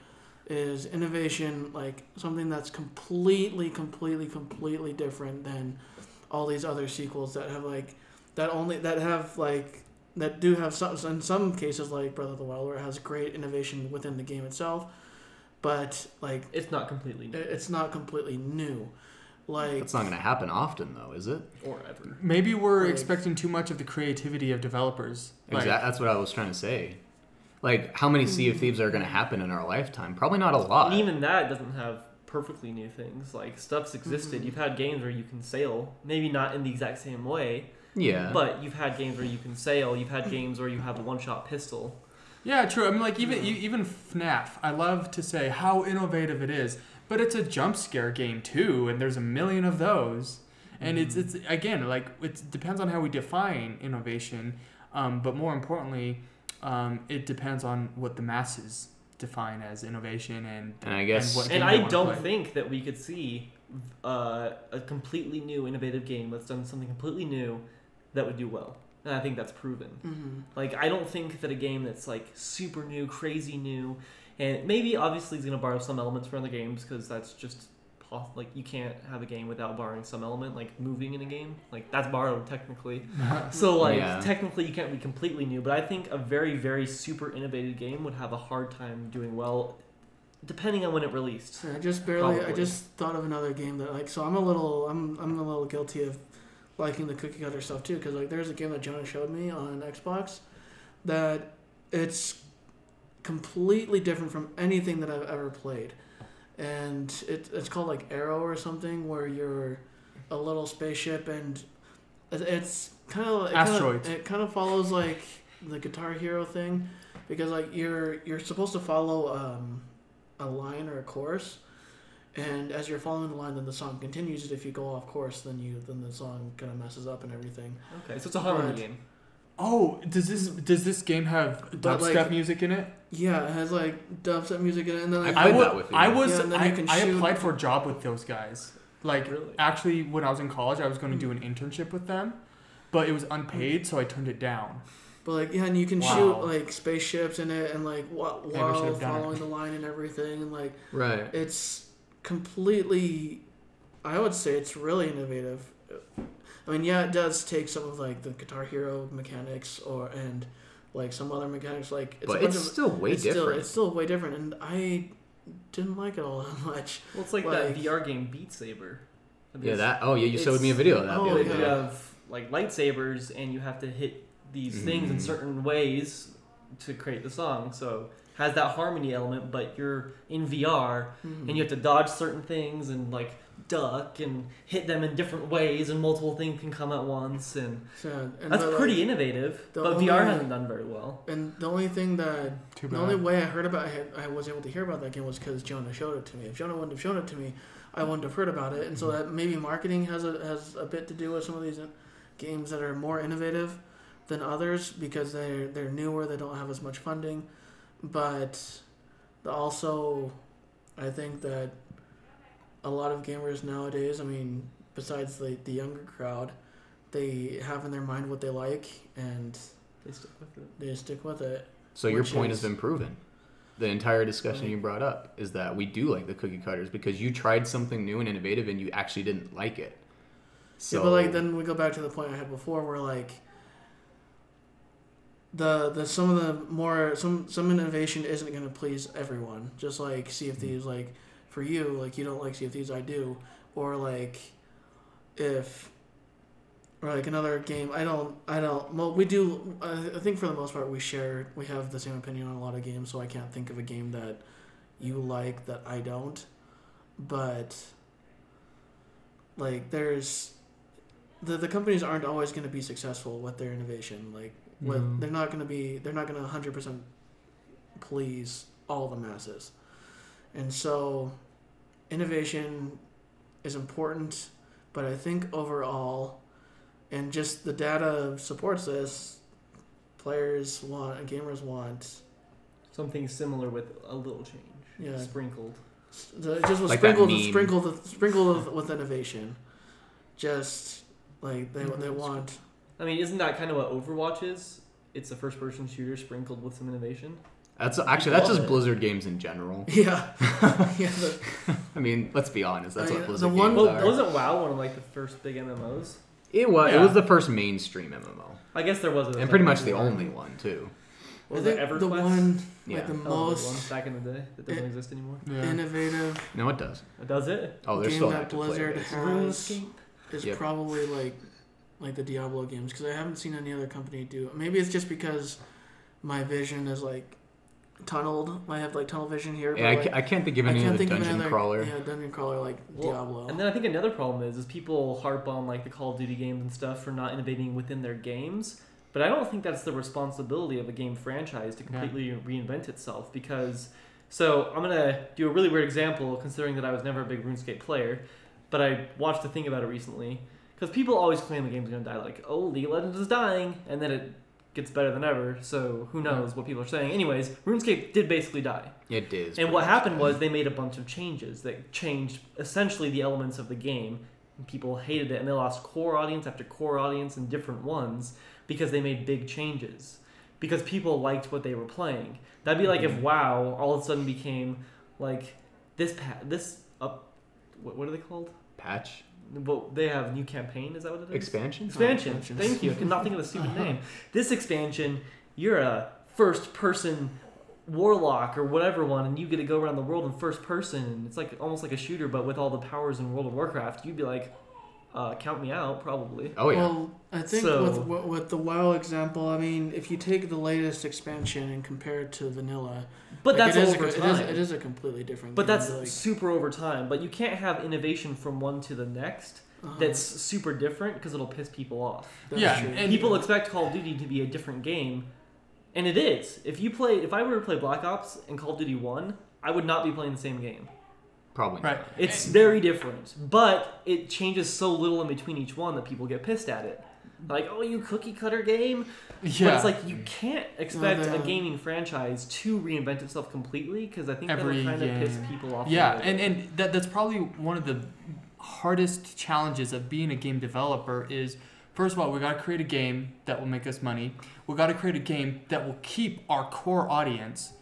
is innovation like something that's completely different than all these other sequels that have like that do have some, in some cases like Breath of the Wild, where it has great innovation within the game itself, but like It's not completely new. it's not completely new. Like That's not going to happen often, though, is it? Or ever. Maybe we're Like- expecting too much of the creativity of developers. Like, That's what I was trying to say. Like, how many Sea of Thieves are going to happen in our lifetime? Probably not a lot. And even that doesn't have perfectly new things. Like, stuff's existed. You've had games where you can sail. Maybe not in the exact same way. Yeah. But you've had games where you can sail. You've had games where you have a one-shot pistol. Yeah, true. I mean, like even FNAF. I love to say how innovative it is, but it's a jump scare game too, and there's a million of those. And it's again like it depends on how we define innovation, but more importantly, it depends on what the masses define as innovation and And I guess- what And game they I wanna don't play. think that we could see a completely new, innovative game that's done something completely new that would do well. And I think that's proven. Like, I don't think that a game that's like super new, crazy new, and maybe obviously it's going to borrow some elements from other games because that's just like you can't have a game without borrowing some element, like moving in a game. Like that's borrowed technically. So like technically you can't be completely new, but I think a very, very super innovative game would have a hard time doing well, depending on when it released. I just thought of another game that like. So I'm a little guilty of liking the cookie cutter stuff too, because like there's a game that Jonah showed me on Xbox that it's completely different from anything that I've ever played. And it's called like Arrow or something, where you're a little spaceship, and it's kind of Asteroids. It kind of follows like the Guitar Hero thing, because like you're supposed to follow a line or a course, and as you're following the line, then the song continues. If you go off course, then the song kind of messes up and everything. Okay, so it's a harmony game. Oh, does this game have dubstep music in it? Yeah, it has like dubstep music in it, and then I applied for a job with those guys. Like, really? Actually, when I was in college, I was going to do an internship with them, but it was unpaid, so I turned it down. But like, yeah, and you can shoot like spaceships in it, and like while following the line and everything, and like it's completely. I would say it's really innovative. I mean, yeah, it does take some of like the Guitar Hero mechanics and like some other mechanics. Like, it's still way different. It's still way different, and I didn't like it all that much. Well, it's like that VR game Beat Saber. You showed me a video of that the other day. You have like lightsabers, and you have to hit these things in certain ways to create the song. So has that harmony element, but you're in VR, and you have to dodge certain things and like duck and hit them in different ways, and multiple things can come at once, and that's pretty innovative. But VR hasn't done very well. And the only thing the only way I heard about it, I was able to hear about that game was because Jonah showed it to me. If Jonah wouldn't have shown it to me, I wouldn't have heard about it. And so that maybe marketing has a bit to do with some of these games that are more innovative than others, because they're newer, they don't have as much funding. But also, I think that a lot of gamers nowadays, I mean, besides the younger crowd, they have in their mind what they like, and they stick with it. So your point has been proven. The entire discussion you brought up is that we do like the cookie cutters because you tried something new and innovative and you actually didn't like it. So, yeah, but like then we go back to the point I had before, where like some innovation isn't going to please everyone. Just like Sea of Thieves, like for you, like you don't like Sea of Thieves, I do, or like another game, I don't. Well, we do. I think for the most part we have the same opinion on a lot of games, so I can't think of a game that you like that I don't. But like there's the companies aren't always going to be successful with their innovation. Like they're not going to 100% please all the masses. And so innovation is important, but I think overall, and just the data supports this, gamers want something similar with a little change, sprinkled. It just was like sprinkled with innovation. Just like they want. I mean, isn't that kind of what Overwatch is? It's a first-person shooter sprinkled with some innovation. That's just Blizzard games in general. Yeah. I mean, let's be honest. That's what Blizzard games are. Wasn't WoW one of like the first big MMOs? It was. Yeah. It was the first mainstream MMO. I guess there was. And pretty much the only one too. Was it EverQuest? The one, like the most back in the day that doesn't exist anymore. Yeah. Innovative. No, it does. Does it? Oh, there's game still that Blizzard has is Yep. probably like the Diablo games, because I haven't seen any other company do it. Maybe it's just because my vision is like tunneled. I have like tunnel vision here. Yeah, I can't think of any other dungeon crawler. Yeah, dungeon crawler like Diablo. And then I think another problem is people harp on like the Call of Duty games and stuff for not innovating within their games. But I don't think that's the responsibility of a game franchise to completely reinvent itself, because... So I'm going to do a really weird example, considering that I was never a big RuneScape player, but I watched a thing about it recently. Because people always claim the game's going to die, like, oh, League of Legends is dying, and then it gets better than ever, so who knows what people are saying. Anyways, RuneScape did basically die. It did. And what happened was they made a bunch of changes that changed essentially the elements of the game. And people hated it, and they lost core audience after core audience and different ones because they made big changes. Because people liked what they were playing. That'd be like if WoW all of a sudden became like what are they called? Patch But they have new campaign. Is that what it is? expansion. Expansion. Expansions. Thank you. I could not think of the stupid name. This expansion, you're a first-person warlock or whatever one, and you get to go around the world in first person. And it's like almost like a shooter, but with all the powers in World of Warcraft. You'd be like, count me out, probably. Oh yeah. Well, I think So- with the WoW example, I mean, if you take the latest expansion and compare it to vanilla, But like, that's it is over a, time. it is a completely different. But game, that's like, super over time. But you can't have innovation from one to the next that's super different because it'll piss people off. that's Yeah, true. and- People expect Call of Duty to be a different game, and it is. If I were to play Black Ops and Call of Duty 1, I would not be playing the same game. Probably. Right. It's very different, but it changes so little in between each one that people get pissed at it. Like, oh, you cookie cutter game? Yeah. But it's like you can't expect Well, a the- gaming franchise to reinvent itself completely because I think Every that'll kind of piss game. people off. Yeah, a little bit. and that's probably one of the hardest challenges of being a game developer is, first of all, we got to create a game that will make us money. We got to create a game that will keep our core audience,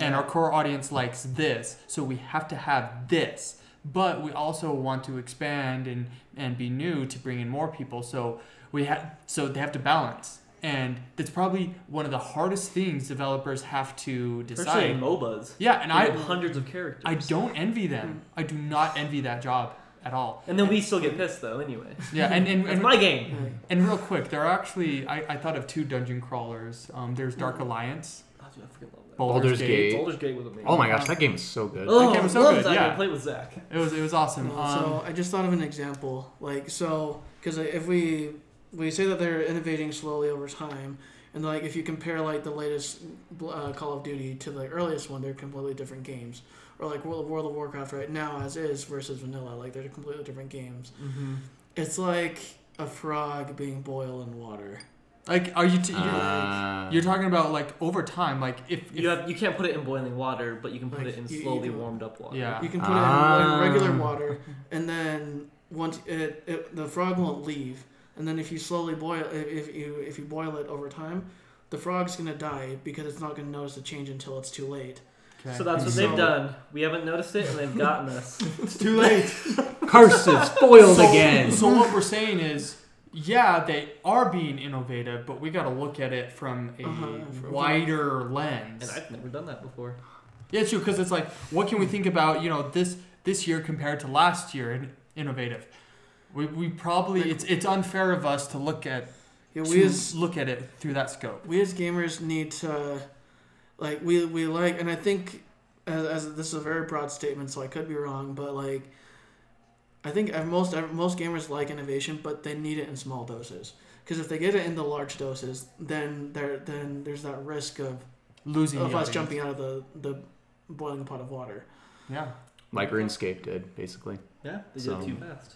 and our core audience likes this, so we have to have this. But we also want to expand and be new to bring in more people, so they have to balance. And it's probably one of the hardest things developers have to Especially in decide. MOBAs. Yeah, and You I have hundreds of characters. I don't envy them. I do not envy that job at all. And then we still get pissed though, anyway. Yeah, and It's my game. and real quick, there are actually I thought of 2 dungeon crawlers. There's Dark Alliance, Oh, dude, I freaking love that. Baldur's Gate. Baldur's Gate was amazing. Oh my gosh, that game is so good. Oh, game was so love good, Zach. yeah. I played with Zach. It was awesome. So I just thought of an example, because if we say that they're innovating slowly over time, and like if you compare like the latest Call of Duty to the earliest one, they're completely different games. Or like World of Warcraft right now as is versus vanilla, like they're completely different games. Mm-hmm. It's like a frog being boiled in water. like, are you you're talking about like over time, like if You can't put it in boiling water, but you can put Like, it in you slowly can- warmed up water. Yeah. You can put it in like regular water, and then once the frog won't leave. And then if you slowly boil, if you boil it over time, the frog's gonna die because it's not gonna notice the change until it's too late. okay. So that's what So- they've done. We haven't noticed it, and they've gotten us. it's too late. Curses foiled again. So what we're saying is, yeah, they are being innovative, but we got to look at it from a From- wider lens. And I've never done that before. Yeah, it's true, because it's like, what can we think about, this year compared to last year in innovative? We probably, Like- it's unfair of us to look at Yeah, look at it through that scope. we as gamers need to, like, we like, and I think as this is a very broad statement, so I could be wrong, but like, I think most gamers like innovation, but they need it in small doses. Because if they get it in the large doses, then there's that risk of Losing us the audience. jumping out of the boiling pot of water. Yeah. Like RuneScape did, basically. Yeah, they So- did it too fast.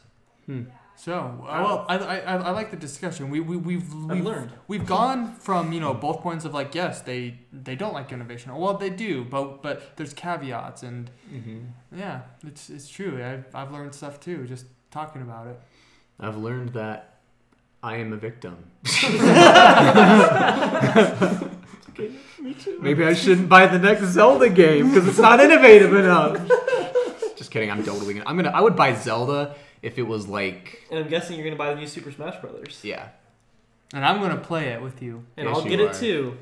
So, well, I like the discussion. We've learned. We've gone from both points of like, yes, they don't like innovation. Well, they do, but there's caveats, and yeah, it's true. I've learned stuff too, just talking about it. I've learned that I am a victim. Me too. Maybe I shouldn't buy the next Zelda game because it's not innovative enough. Just kidding. I'm totally gonna. I would buy Zelda if it was like. And I'm guessing you're gonna buy the new Super Smash Brothers. Yeah. And I'm gonna play it with you. And Yes, I'll you get are. it too.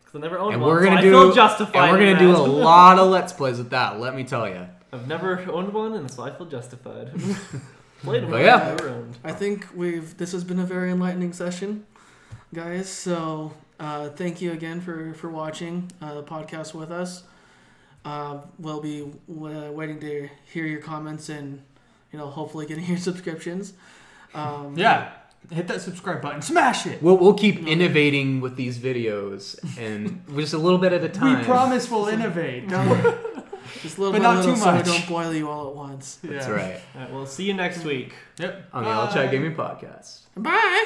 Because I never owned And one. we're So gonna I do. feel justified. And we're in gonna do a that. lot of Let's Plays with that. Let me tell you. I've never owned one, and so I feel justified. Played one. But yeah. I've never owned. I think this has been a very enlightening session, guys. So thank you again for watching the podcast with us. We'll be waiting to hear your comments and hopefully getting your subscriptions. Yeah, hit that subscribe button, smash it. We'll keep innovating with these videos and just a little bit at a time. We promise we'll innovate. Just a little But by not little too so we much. don't boil you all at once. That's Yeah. right. All right, well, see you next week. Yep. On the All Chat Gaming Podcast. Bye.